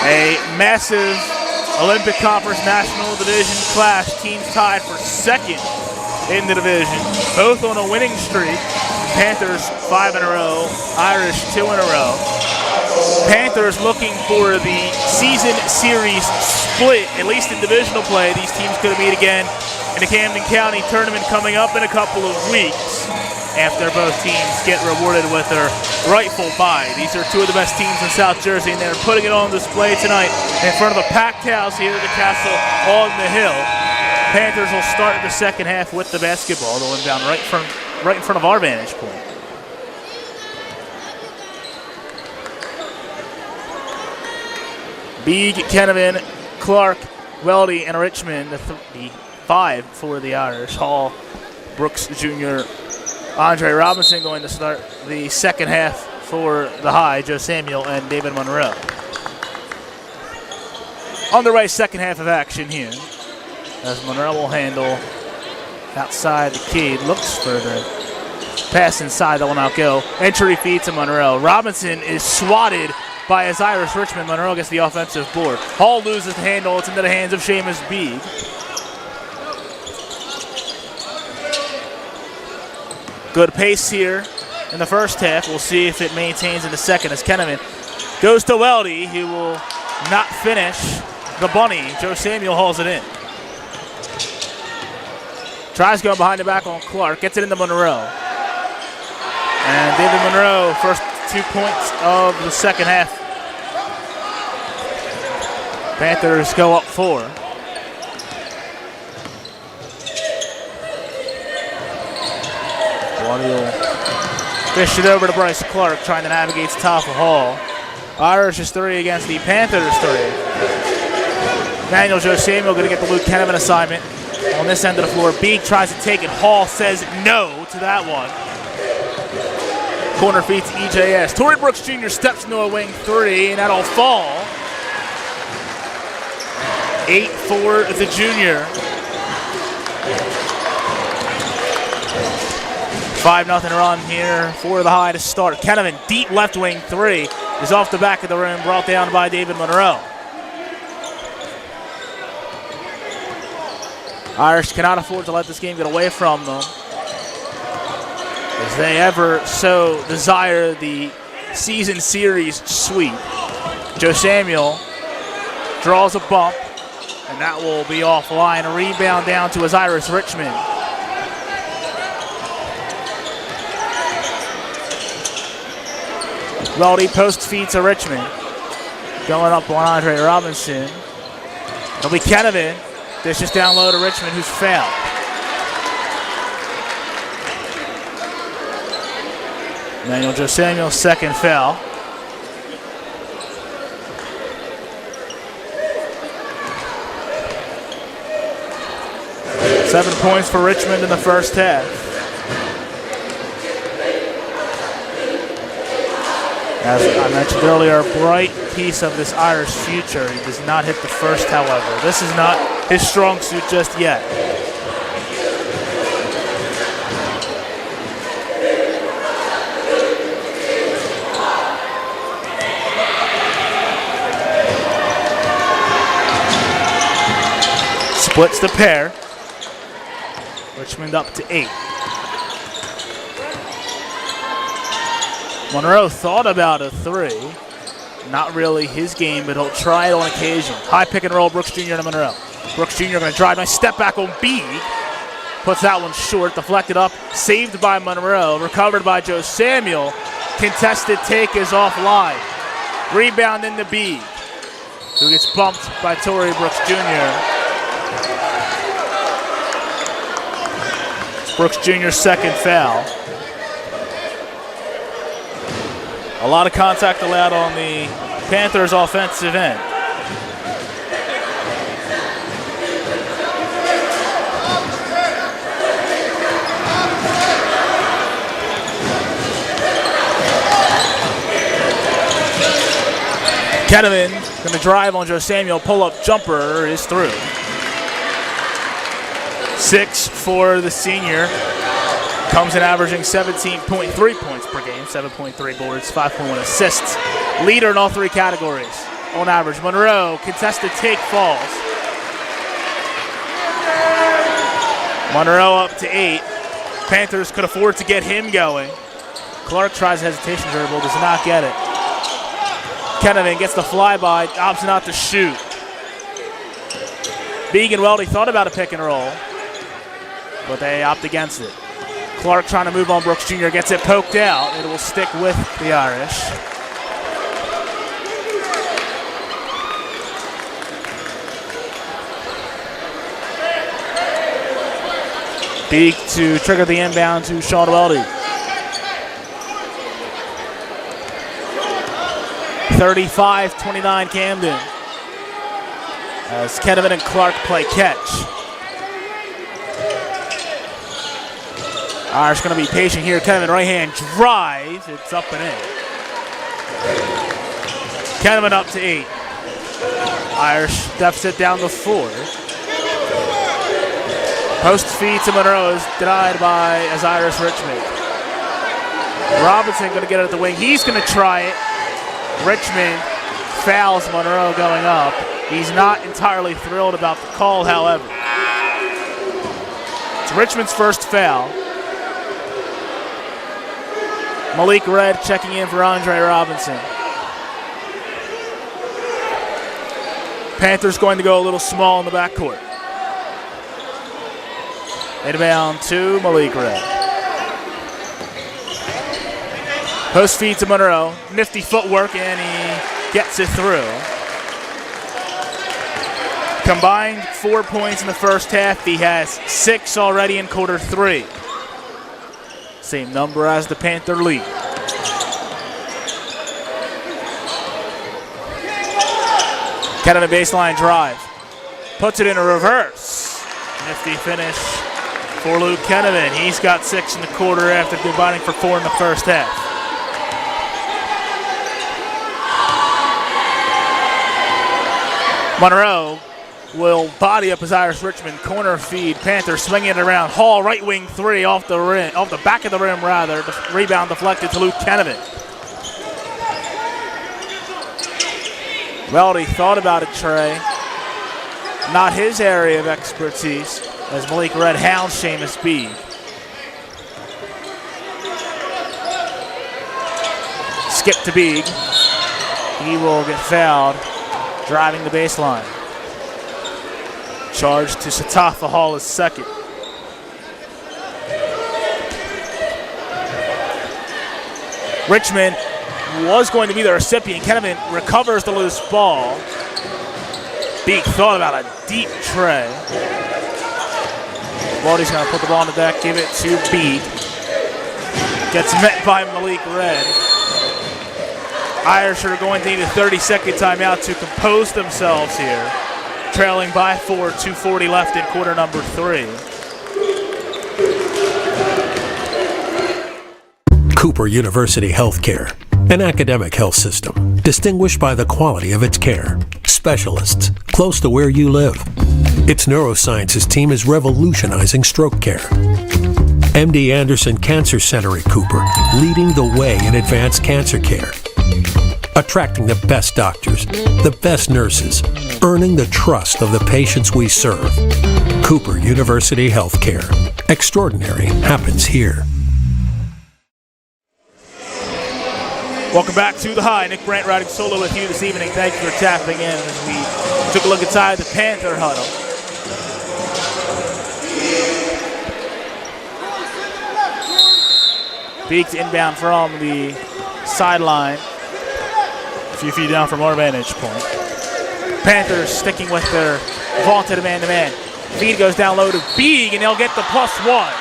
A massive Olympic Conference National Division clash. Teams tied for second in the division, both on a winning streak. Panthers 5 in a row, Irish 2 in a row. Panthers looking for the season series split, at least in divisional play. These teams could meet again in the Camden County tournament coming up in a couple of weeks, after both teams get rewarded with their rightful bye. These are 2 of the best teams in South Jersey, and they're putting it on display tonight in front of a packed house here at the Castle on the Hill. Panthers will start the second half with the basketball. They'll inbound right in front of our vantage point. Beeg, Kenevan, Clark, Weldy, and Richmond, the 5 for the Irish. Hall, Brooks Jr., Andre Robinson going to start the second half for the High, Joe Samuel and David Monroe. On the right, second half of action here, as Monroe will handle outside the key. Looks for the pass inside, that will not go. Entry feed to Monroe. Robinson is swatted by Aziris Richmond. Monroe gets the offensive board. Hall loses the handle. It's into the hands of Seamus Beeg. Good pace here in the first half. We'll see if it maintains in the second as Kenevan goes to Weldy. He will not finish the bunny. Joe Samuel hauls it in. Tries going behind the back on Clark. Gets it into Monroe. And David Monroe, first 2 points of the second half. Panthers go up 4. Will fish it over to Bryce Clark, trying to navigate Taffa Hall. Irish is 3 against the Panthers 3. Daniel Joe Samuel going to get the Luke Kenevan assignment on this end of the floor. Beeg tries to take it. Hall says no to that one. Corner feed to EJS. Torrey Brooks Jr. steps into a wing 3, and that'll fall. 8 for the junior. 5-0 run here for the High to start. Kenevan, deep left wing 3, is off the back of the rim, brought down by David Monroe. Irish cannot afford to let this game get away from them, as they ever so desire the season series sweep. Joe Samuel draws a bump, and that will be offline. A rebound down to Osiris Richmond. Weldy post feed to Richmond. Going up on Andre Robinson. It'll be Kennevan. Dishes down low to Richmond, who's fouled. Emmanuel Joe Samuel's second foul. Seven points for Richmond in the first half. As I mentioned earlier, a bright piece of this Irish future. He does not hit the first, however. This is not his strong suit just yet. Splits the pair. Richmond up to 8. Monroe thought about a 3. Not really his game, but he'll try it on occasion. High pick and roll, Brooks Jr. to Monroe. Brooks Jr. going to drive, nice step back on B. Puts that one short, deflected up, saved by Monroe, recovered by Joe Samuel. Contested take is offline. Rebound into B, who gets bumped by Torrey Brooks Jr. It's Brooks Jr.'s second foul. A lot of contact allowed on the Panthers' offensive end. Kennevan going to drive on Joe Samuel. Pull-up jumper is through. 6 for the senior. Comes in averaging 17.3 points per game, 7.3 boards, 5.1 assists. Leader in all 3 categories on average. Monroe, contested take, falls. Monroe up to 8. Panthers could afford to get him going. Clark tries a hesitation dribble, does not get it. Kennevan gets the flyby, opts not to shoot. Beeg and Weldy thought about a pick and roll, but they opt against it. Clark trying to move on Brooks Jr. Gets it poked out. It will stick with the Irish. Beek to trigger the inbound to Sean Weldy. 35-29 Camden. As Kennevan and Clark play catch. Irish going to be patient here. Kennevan right hand drives. It's up and in. Kennevan up to 8. Irish deficit down to 4. Post feed to Monroe is denied by Osiris Richmond. Robinson going to get it at the wing. He's going to try it. Richmond fouls Monroe going up. He's not entirely thrilled about the call, however. It's Richmond's first foul. Malik Red checking in for Andre Robinson. Panthers going to go a little small in the backcourt. Inbound to Malik Red. Post feed to Monroe. Nifty footwork, and he gets it through. Combined 4 points in the first half. He has 6 already in quarter 3. Same number as the Panther lead. Kennevan baseline drive. Puts it in a reverse. Nifty finish for Luke Kennevan. He's got 6 in the quarter after combining for 4 in the first half. Monroe will body up Osiris Richmond. Corner feed. Panthers swinging it around. Hall right wing 3 off the rim, off the back of the rim rather. The rebound deflected to Luke Kennevan. Weldy thought about it, Trey. not his area of expertise, as Malik Red hounds Seamus Beeg. Skip to Beeg. He will get fouled, driving the baseline. Charge to Satafa Hall is second. Richmond was going to be the recipient. Kevin recovers the loose ball. Beeg thought about a deep tray. Baldy's going to put the ball on the deck, give it to Beeg. Gets met by Malik Red. Irish are going to need a 30-second timeout to compose themselves here. Trailing by 4, 2:40 left in quarter number 3. Cooper University Healthcare, an academic health system distinguished by the quality of its care. Specialists close to where you live. Its neurosciences team is revolutionizing stroke care. MD Anderson Cancer Center at Cooper, leading the way in advanced cancer care. Attracting the best doctors, the best nurses, earning the trust of the patients we serve. Cooper University Healthcare. Extraordinary happens here. Welcome back to The High. Nick Brandt riding solo with you this evening. Thank you for tapping in as we took a look inside the Panther huddle. Beeg's inbound from the sideline. A few feet down from our vantage point. Panthers sticking with their vaunted man-to-man. Feed goes down low to Beeg, and they'll get the +1.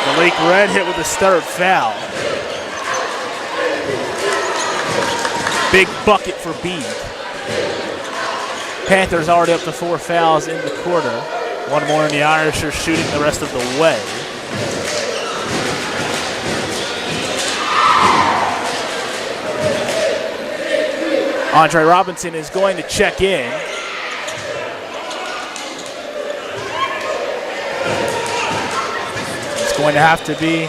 Malik Red hit with his third foul. Big bucket for Beeg. Panthers already up to 4 fouls in the quarter. One more, and the Irish are shooting the rest of the way. Andre Robinson is going to check in. It's going to have to be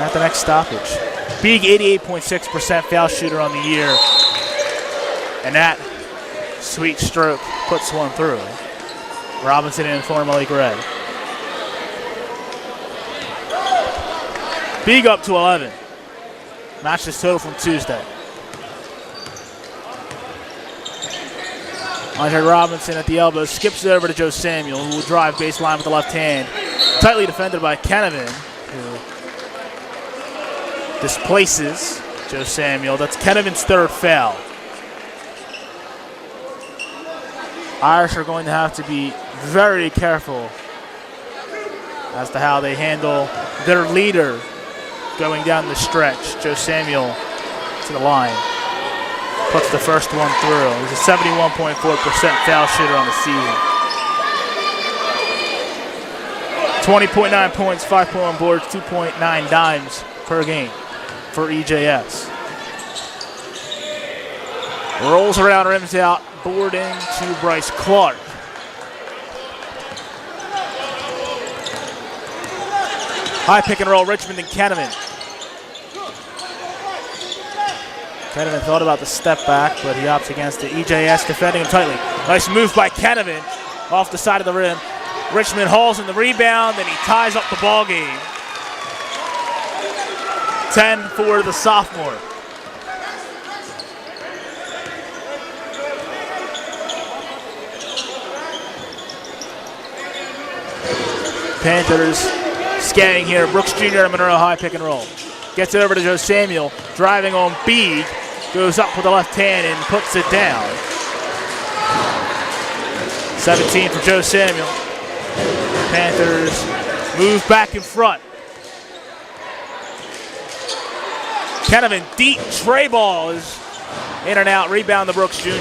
at the next stoppage. Beeg, 88.6% foul shooter on the year. And that sweet stroke puts one through. Robinson in for Malik Red. Beeg up to 11. Match this total from Tuesday. Andre Robinson at the elbow, skips it over to Joe Samuel, who will drive baseline with the left hand. Tightly defended by Kennevan, who displaces Joe Samuel. That's Kennevan's third foul. Irish are going to have to be very careful as to how they handle their leader going down the stretch. Joe Samuel to the line. Puts the first one through. He's a 71.4% foul shooter on the season. 20.9 points, 5.1 boards, 2.9 dimes per game for EJS. Rolls around, rims out, board into Bryce Clark. High pick and roll, Richmond and Kennevan. Kennevan thought about the step back, but he opts against it. EJS defending him tightly. Nice move by Kennevan off the side of the rim. Richmond hauls in the rebound, and he ties up the ball game. 10 for the sophomore. Panthers scanning here. Brooks Jr. and Monroe high pick and roll. Gets it over to Joe Samuel, driving on Beeg. Goes up with the left hand and puts it down. 17 for Joe Samuel. Panthers move back in front. Kennevan, deep tray ball is in and out. Rebound to Brooks Jr.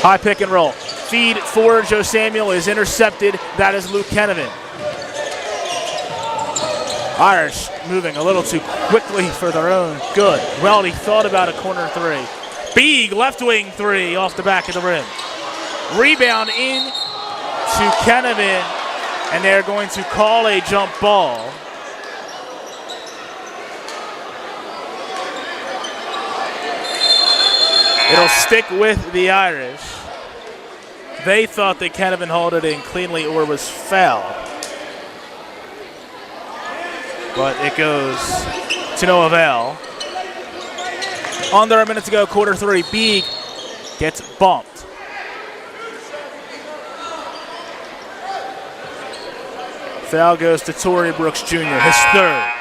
High pick and roll. Feed for Joe Samuel is intercepted. That is Luke Kennevan. Irish moving a little too quickly for their own good. Well, he thought about a corner three. Beeg, left wing three off the back of the rim. Rebound in to Kennevan, and they're going to call a jump ball. It'll stick with the Irish. They thought that Camden hauled it in cleanly or was foul. But it goes to no avail. Under a minute to go, quarter three. Beeg gets bumped. Foul goes to Torrey Brooks Jr., his third.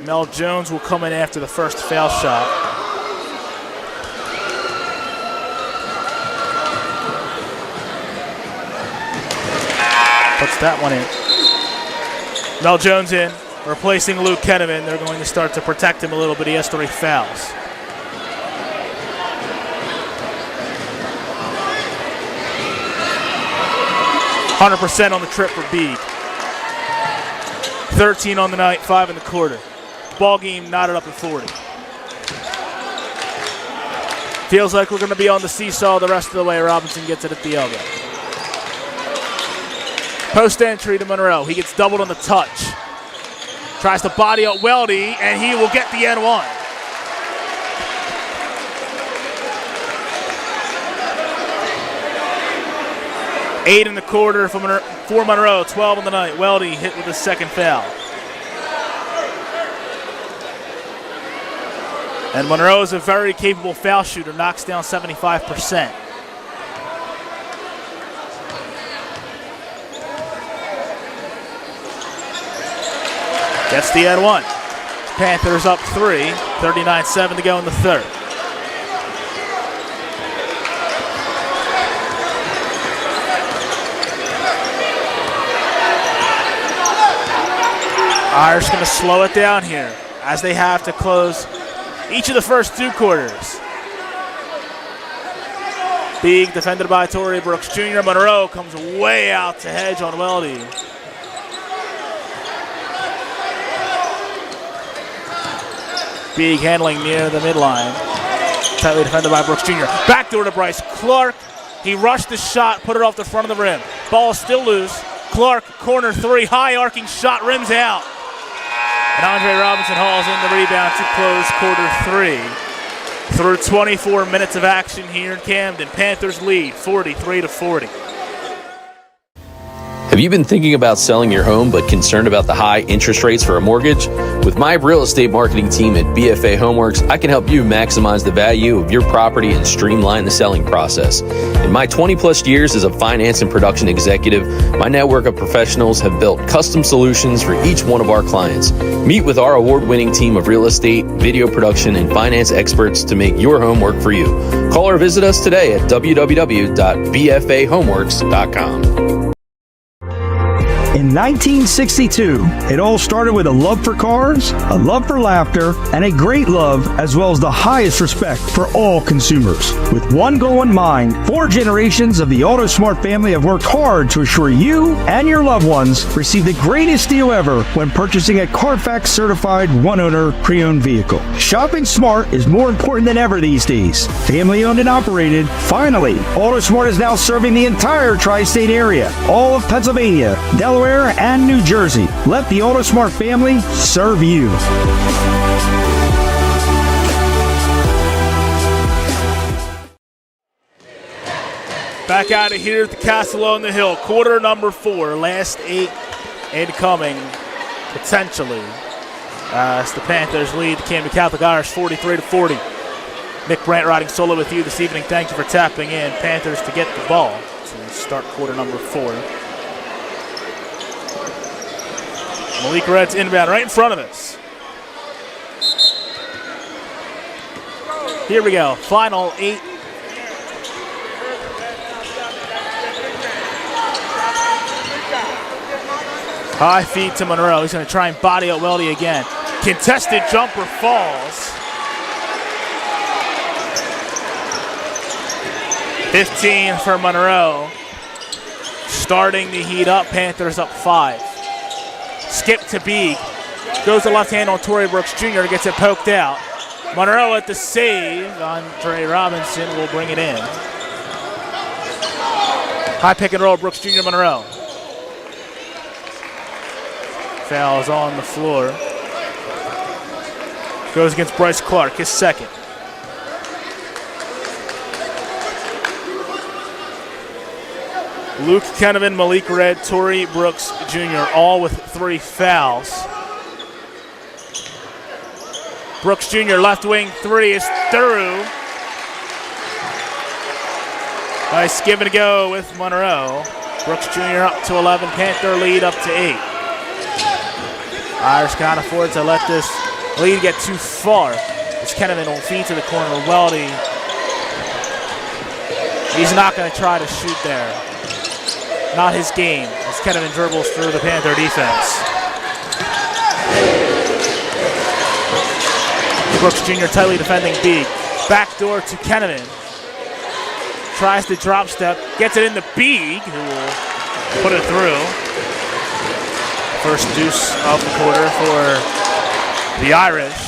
Mel Jones will come in after the first foul shot. Puts that one in. Mel Jones in, replacing Luke Kenneman. They're going to start to protect him a little bit. He has 3 fouls. %, on the trip for Beeg. 13 on the night, 5 in the quarter. Ball game knotted up at 40. Feels like we're going to be on the seesaw the rest of the way. Robinson gets it at the elbow. Post entry to Monroe. He gets doubled on the touch. Tries to body out Weldy, and he will get the N1. Eight in the quarter for Monroe, 12 on the night. Weldy hit with his second foul. And Monroe is a very capable foul shooter, knocks down 75%. Gets the N1. Panthers up 3, 39-7 to go in the third. Irish going to slow it down here as they have to close each of the first 2 quarters. Beeg defended by Torrey Brooks Jr. Monroe comes way out to hedge on Weldy. Beeg handling near the midline. Tightly defended by Brooks Jr. Backdoor to Bryce Clark. He rushed the shot, put it off the front of the rim. Ball still loose. Clark, corner 3, high arcing shot, rims out. And Andre Robinson hauls in the rebound to close quarter 3. Through 24 minutes of action here in Camden, Panthers lead 43-40. Have you been thinking about selling your home but concerned about the high interest rates for a mortgage? With my real estate marketing team at BFA Homeworks, I can help you maximize the value of your property and streamline the selling process. In my 20-plus years as a finance and production executive, my network of professionals have built custom solutions for each one of our clients. Meet with our award-winning team of real estate, video production, and finance experts to make your home work for you. Call or visit us today at www.bfahomeworks.com. In 1962, it all started with a love for cars, a love for laughter, and a great love as well as the highest respect for all consumers. With one goal in mind, 4 generations of the AutoSmart family have worked hard to assure you and your loved ones receive the greatest deal ever when purchasing a Carfax certified one-owner pre-owned vehicle. Shopping smart is more important than ever these days. Family owned and operated, finally, AutoSmart is now serving the entire tri-state area, all of Pennsylvania, Delaware, and New Jersey. Let the AutoSmart family serve you. Back out of here at the Castle on the Hill. Quarter number 4. Last 8 incoming, potentially. As the Panthers lead the Camden Catholic Irish 43-40. Nick Brandt riding solo with you this evening. Thank you for tapping in. Panthers to get the ball to start quarter number 4. Malik Red's inbound right in front of us. Here we go. Final 8. High feed to Monroe. He's going to try and body out Weldy again. Contested jumper falls. 15 for Monroe. Starting to heat up. Panthers up 5. Skip to Beeg. Goes the left hand on Torrey Brooks Jr. Gets it poked out. Monroe at the save. Andre Robinson will bring it in. High pick and roll, Brooks Jr. Monroe. Foul is on the floor. Goes against Bryce Clark, his second. Luke Kenneman, Malik Red, Torrey Brooks Jr., all with 3 fouls. Brooks Jr., left wing 3 is through. Nice give and go with Monroe. Brooks Jr. up to 11, Panther lead up to 8. Irish can't afford to let this lead get too far. As Kenneman will feed to the corner. Weldy, he's not going to try to shoot there. Not his game, as Kenneman dribbles through the Panther defense. Brooks Jr. tightly defending Beeg. Backdoor to Kenneman. Tries to drop step, gets it into Beeg, who will put it through. First deuce of the quarter for the Irish.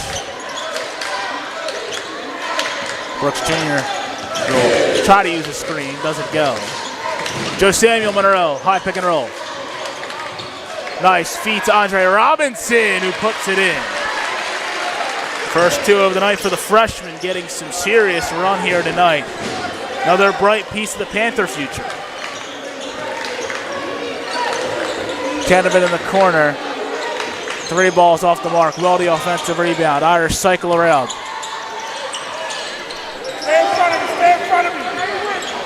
Brooks Jr. will try to use a screen, doesn't go. Joe Samuel, Monroe, high pick and roll. Nice feed to Andre Robinson, who puts it in. First 2 of the night for the freshman, getting some serious run here tonight. Another bright piece of the Panther future. Kenneman in the corner. 3 balls off the mark. Weldy offensive rebound. Irish cycle around. Stay in front of me, stay in front of me.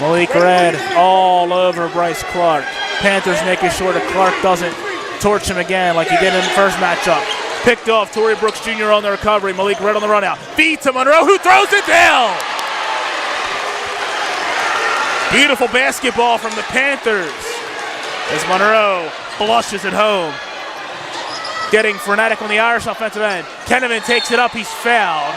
Malik Red all over Bryce Clark. Panthers making sure that Clark doesn't torch him again like he did in the first matchup. Picked off Torrey Brooks Jr. on the recovery. Malik Red on the run out. Feed to Monroe, who throws it down. Beautiful basketball from the Panthers as Monroe blushes at home. Getting frenetic on the Irish offensive end. Kenneman takes it up, he's fouled.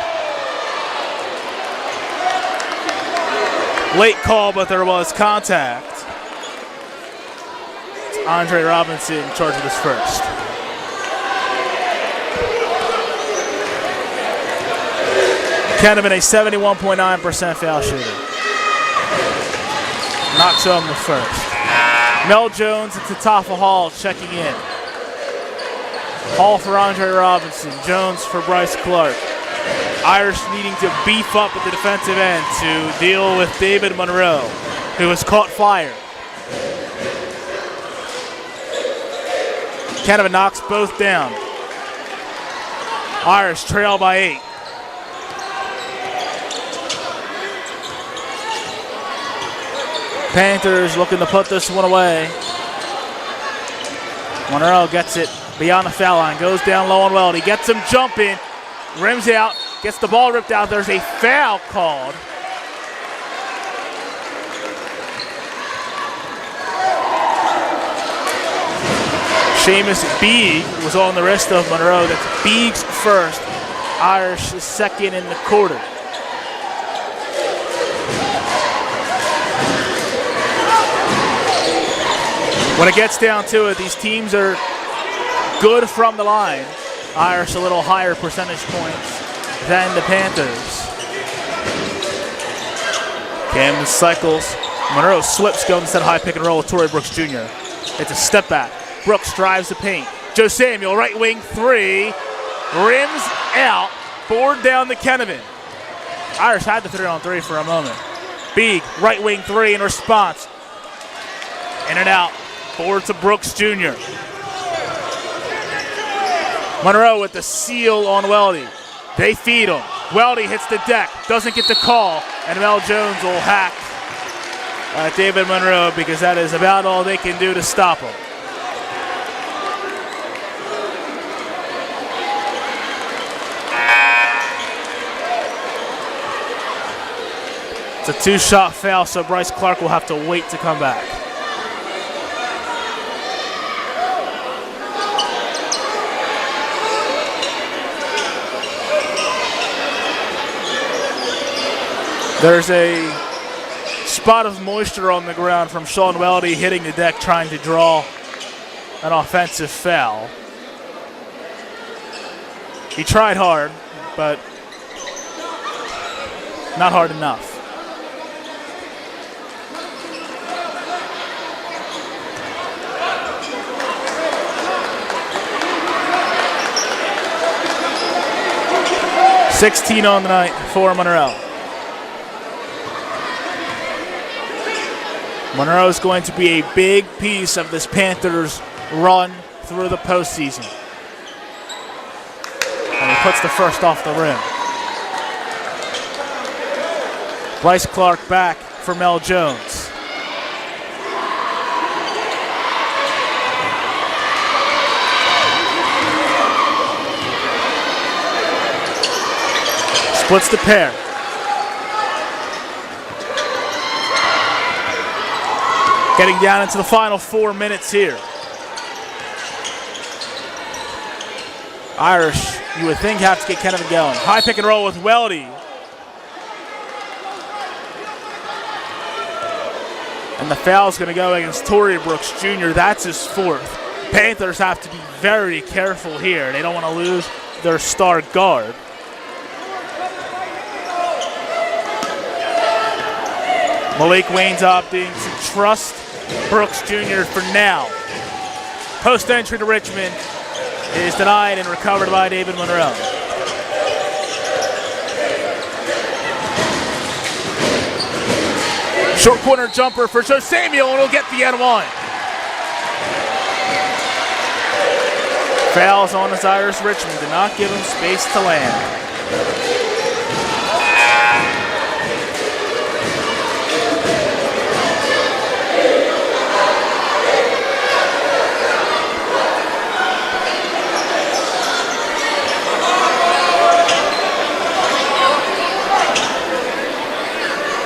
Late call, but there was contact. It's Andre Robinson in charge of this first. Kenneman, a 71.9% foul shooter. Knocks home the first. Mel Jones and Tatafa Hall checking in. Hall for Andre Robinson. Jones for Bryce Clark. Irish needing to beef up at the defensive end to deal with David Monroe, who has caught fire. Kenneman knocks both down. Irish trail by 8. Panthers looking to put this one away. Monroe gets it beyond the foul line, goes down low on Weldy, gets him jumping, rims out, gets the ball ripped out. There's a foul called. Seamus Beeg was on the wrist of Monroe. That's Beeg's first. Irish is second in the quarter. When it gets down to it, these teams are good from the line. Irish a little higher percentage points than the Panthers. Camden cycles. Monroe slips, goes instead high pick and roll with Torrey Brooks Jr. It's a step back. Brooks drives the paint. Joe Samuel, right wing 3. Rims out. Board down to Kenneman. Irish had the 3-on-3 for a moment. Beeg, right wing 3 in response. In and out. Forward to Brooks Jr. Monroe with the seal on Weldy. They feed him. Weldy hits the deck, doesn't get the call, and Mel Jones will hack David Monroe because that is about all they can do to stop him. It's a 2-shot foul, so Bryce Clark will have to wait to come back. There's a spot of moisture on the ground from Sean Weldy hitting the deck trying to draw an offensive foul. He tried hard, but not hard enough. 16 on the night for Monroe. Monroe is going to be a big piece of this Panthers run through the postseason. And he puts the first off the rim. Bryce Clark back for Mel Jones. Splits the pair. Getting down into the final 4 minutes here. Irish, you would think, have to get Kennedy going. High pick and roll with Weldy. And the foul's going to go against Torrey Brooks Jr. That's his fourth. Panthers have to be very careful here. They don't want to lose their star guard. Malik Wayne's opting to trust Brooks Jr. for now. Post entry to Richmond is denied and recovered by David Monroe. Short corner jumper for Joe Samuel, and he'll get the N1. Fouls on Osiris Richmond, did not give him space to land.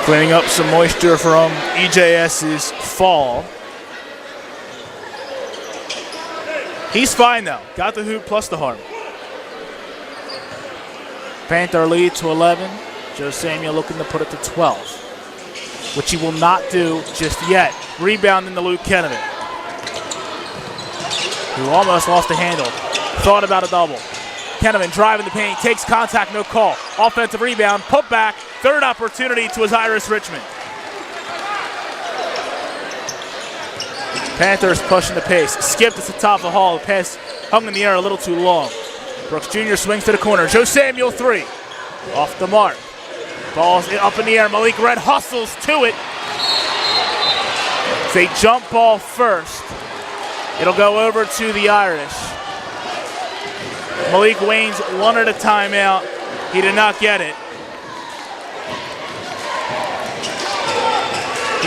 Cleaning up some moisture from EJS's fall. He's fine though. Got the hoop plus the harm. Panther lead to 11. Joe Samuel looking to put it to 12, which he will not do just yet. Rebounding to Luke Kennedy, who almost lost the handle. Thought about a double. Kenneman driving the paint, takes contact, no call. Offensive rebound, put back, third opportunity to Osiris Richmond. Panthers pushing the pace. Skipped at the top of the hall. The pass hung in the air a little too long. Brooks Jr. swings to the corner. Joe Samuel, three. Off the mark. Ball's up in the air. Malik Red hustles to it. It's a jump ball first. It'll go over to the Irish. Malik Waynes wanted a timeout. He did not get it.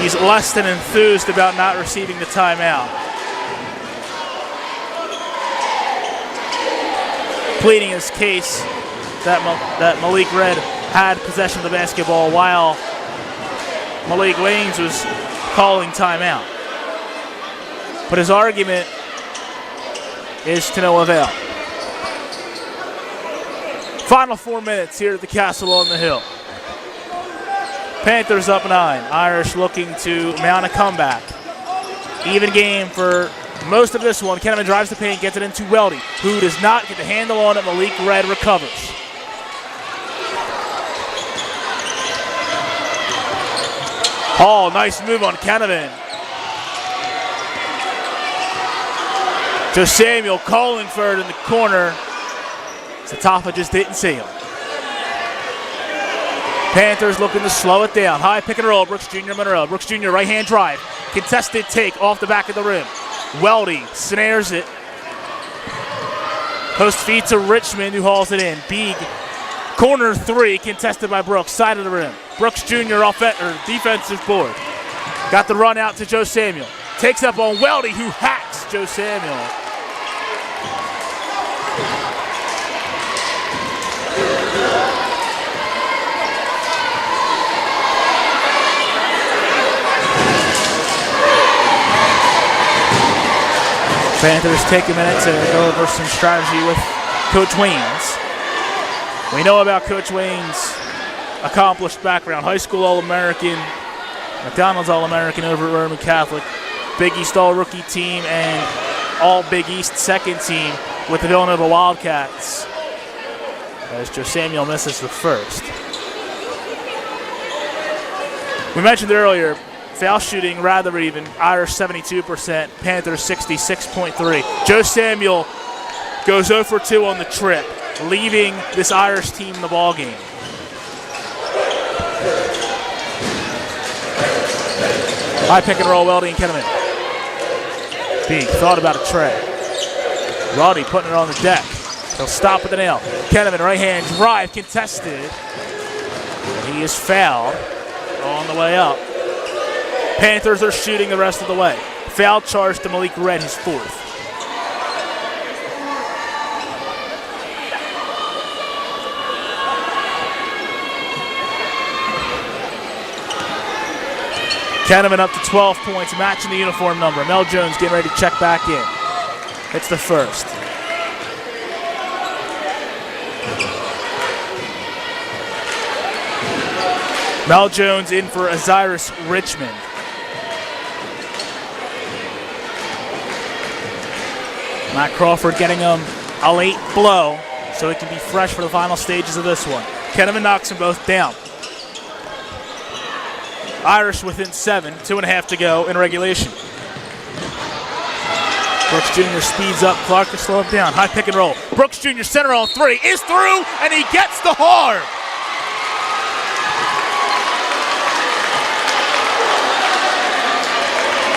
He's less than enthused about not receiving the timeout. Pleading his case that Malik Red had possession of the basketball while Malik Waynes was calling timeout. But his argument is to no avail. Final 4 minutes here at the Castle on the Hill. Panthers up 9. Irish looking to mount a comeback. Even game for most of this one. Kenneman drives the paint, gets it into Weldy, who does not get the handle on it. Malik Red recovers. Oh, nice move on Kenneman. Joe Samuel calling for it in the corner. Satafa just didn't see him. Panthers looking to slow it down. High pick and roll. Brooks Jr. Monroe. Brooks Jr. right hand drive. Contested take off the back of the rim. Weldy snares it. Post feed to Richmond, who hauls it in. Big corner three contested by Brooks. Side of the rim. Brooks Jr. defensive board. Got the run out to Joe Samuel. Takes up on Weldy, who hacks Joe Samuel. Panthers take a minute to go over some strategy with Coach Waynes. We know about Coach Waynes' accomplished background. High school All-American, McDonald's All-American over at Roman Catholic, Big East All-Rookie team, and All Big East second team with the Villanova Wildcats. As Joe Samuel misses the first. We mentioned earlier, foul shooting rather even. Irish 72%, Panthers 66.3. Joe Samuel goes 0 for 2 on the trip. leaving this Irish team in the ballgame. High pick and roll, Weldy and Kenneman. Beek thought about a tray. Roddy putting it on the deck. He'll stop with the nail. Kenneman, right hand drive, contested. He is fouled on the way up. Panthers are shooting the rest of the way. Foul charge to Malik Red, his fourth. Kenneman up to 12 points, matching the uniform number. Mel Jones getting ready to check back in. It's the first. Mel Jones in for Osiris Richmond. Matt Crawford getting him a late blow so he can be fresh for the final stages of this one. Kenneman knocks them both down. Irish within 7, 2.5 to go in regulation. Brooks Jr. speeds up, Clark to slow him down. High pick and roll. Brooks Jr. center on three, is through, and he gets the harm.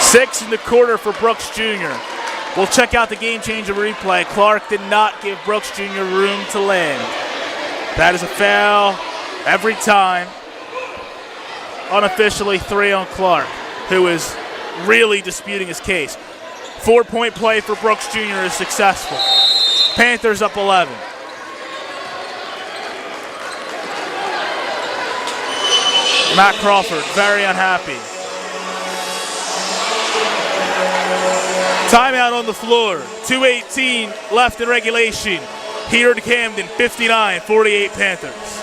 Six in the quarter for Brooks Jr. We'll check out the game-changer replay. Clark did not give Brooks Jr. room to land. That is a foul every time. Unofficially 3 on Clark, who is really disputing his case. 4-point play for Brooks Jr. is successful. Panthers up 11. Matt Crawford, very unhappy. Timeout on the floor. 2:18 left in regulation. Here to Camden, 59-48 Panthers.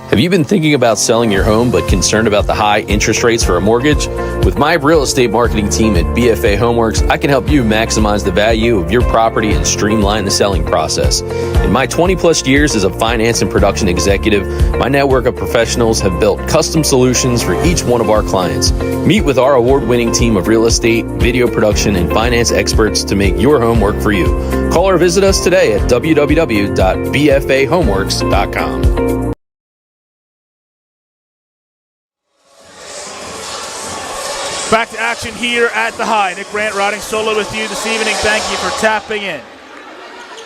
Have you been thinking about selling your home but concerned about the high interest rates for a mortgage? With my real estate marketing team at BFA Homeworks, I can help you maximize the value of your property and streamline the selling process. In my 20-plus years as a finance and production executive, my network of professionals have built custom solutions for each one of our clients. Meet with our award-winning team of real estate, video production, and finance experts to make your home work for you. Call or visit us today at www.bfahomeworks.com. Back to action here at the High. Nick Brandt riding solo with you this evening. Thank you for tapping in.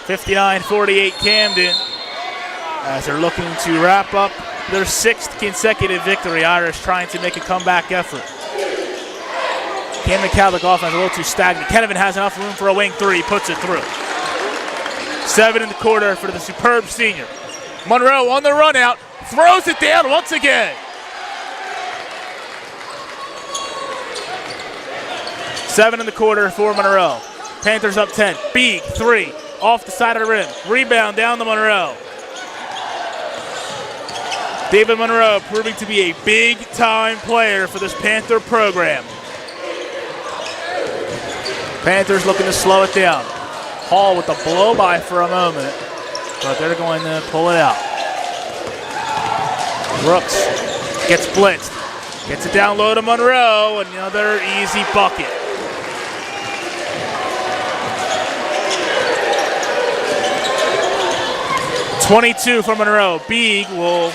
59-48 Camden as they're looking to wrap up their 6th consecutive victory. Irish trying to make a comeback effort. Camden Catholic offense a little too stagnant. Kenneman has enough room for a wing three, puts it through. 7 in the quarter for the superb senior. Monroe on the run out, throws it down once again. 7 in the quarter for Monroe. Panthers up 10. Beek, 3, off the side of the rim. Rebound down to Monroe. David Monroe proving to be a big-time player for this Panther program. Panthers looking to slow it down. Hall with the blow-by for a moment, but they're going to pull it out. Brooks gets blitzed. Gets it down low to Monroe, another easy bucket. .22 for Monroe. Beek will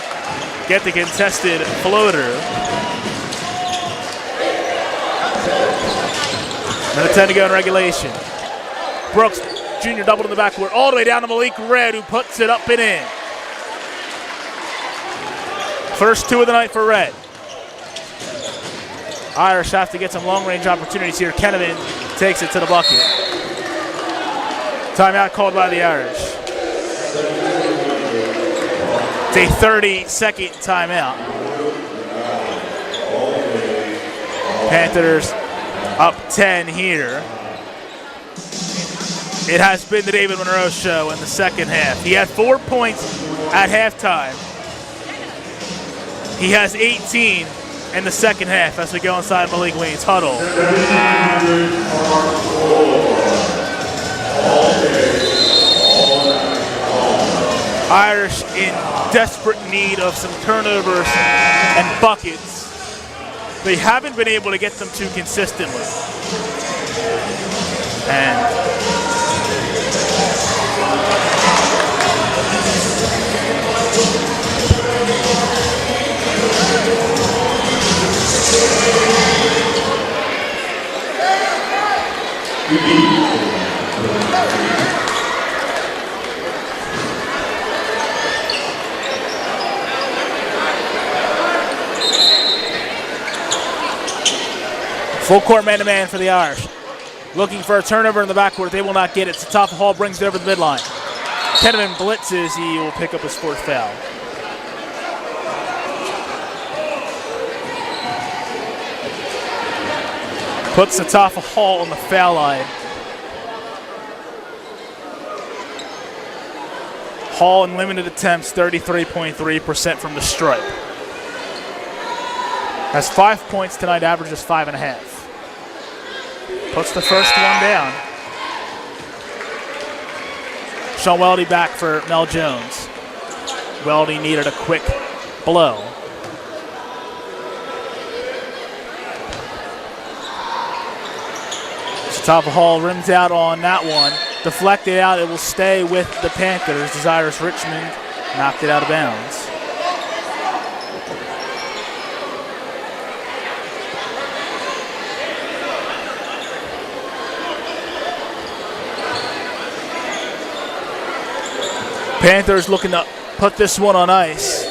get the contested floater. Another 10 to go in regulation. Brooks Jr. doubled in the backcourt all the way down to Malik Red, who puts it up and in. First 2 of the night for Red. Irish have to get some long-range opportunities here. Kenneman takes it to the bucket. Timeout called by the Irish. It's a 30-second timeout. Panthers up 10 here. It has been the David Monroe show in the second half. He had 4 points at halftime. He has 18 in the second half as we go inside Malik Wayne's huddle. Irish in desperate need of some turnovers and buckets. They haven't been able to get them too consistently. And Full court man-to-man for the Irish. Looking for a turnover in the backcourt. They will not get it. Satafa Hall brings it over the midline. Kenneman blitzes. He will pick up his fourth foul. Puts Satafa Hall on the foul line. Hall in limited attempts, 33.3% from the stripe. Has 5 points tonight, averages 5.5. Puts the first one down. Sean Weldy back for Mel Jones. Weldy needed a quick blow. Satafa Hall rims out on that one. Deflected out, it will stay with the Panthers. Desirous Richmond knocked it out of bounds. Panthers looking to put this one on ice.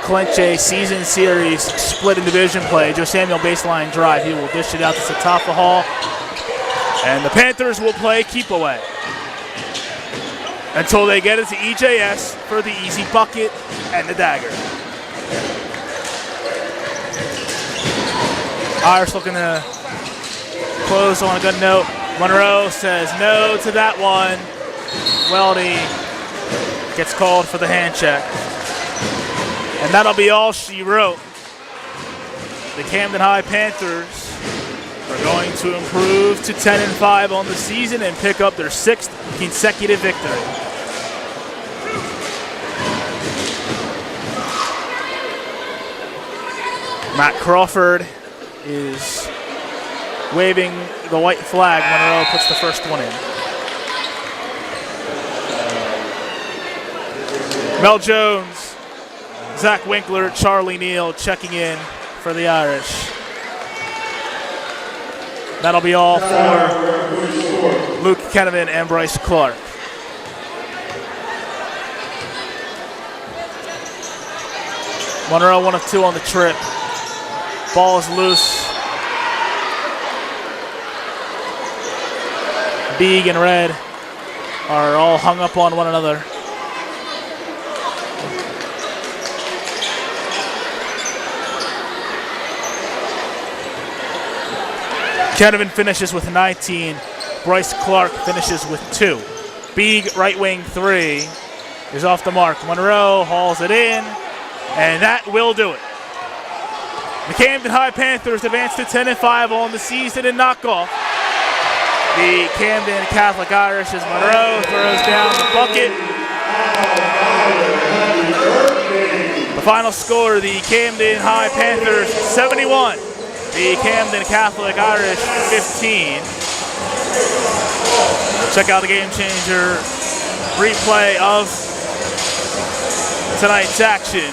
Clinch a season series split in division play. Joe Samuel baseline drive. He will dish it out to Satafa Hall. And the Panthers will play keep away until they get it to EJS for the easy bucket and the dagger. Irish looking to close on a good note. Monroe says no to that one. Weldy gets called for the hand check. And that'll be all she wrote. The Camden High Panthers are going to improve to 10-5 on the season and pick up their 6th consecutive victory. Matt Crawford is waving the white flag. Monroe puts the first one in. Mel Jones, Zach Winkler, Charlie Neal checking in for the Irish. That'll be all for Luke Kenneman and Bryce Clark. Monroe 1 of 2 on the trip. Ball is loose. Beeg and Red are all hung up on one another. Kenneman finishes with 19. Bryce Clark finishes with 2. Beeg, right wing 3, is off the mark. Monroe hauls it in, and that will do it. The Camden High Panthers advance to 10-5 on the season and knock off the Camden Catholic Irish as Monroe throws down the bucket. The final score, the Camden High Panthers 71. The Camden Catholic Irish 15. Check out the Game Changer replay of tonight's action.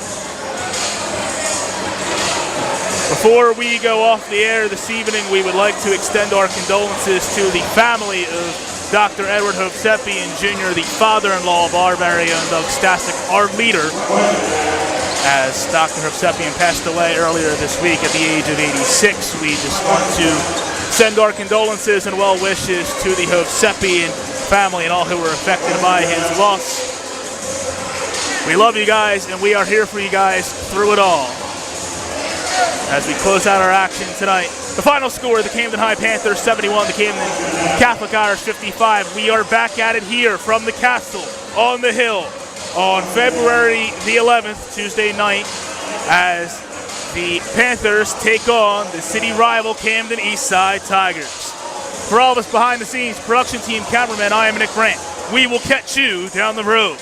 Before we go off the air this evening, we would like to extend our condolences to the family of Dr. Edward Hovsepian Jr., the father-in-law of our very own Doug Stasic, our leader, as Dr. Hovsepian passed away earlier this week at the age of 86. We just want to send our condolences and well wishes to the Hovsepian family and all who were affected by his loss. We love you guys, and we are here for you guys through it all. As we close out our action tonight, the final score, the Camden High Panthers 71, the Camden Catholic Irish 55. We are back at it here from the Castle on the Hill on February the 11th, Tuesday night, as the Panthers take on the city rival Camden Eastside Tigers. For all of us behind the scenes, production team, cameraman, I am Nick Grant. We will catch you down the road.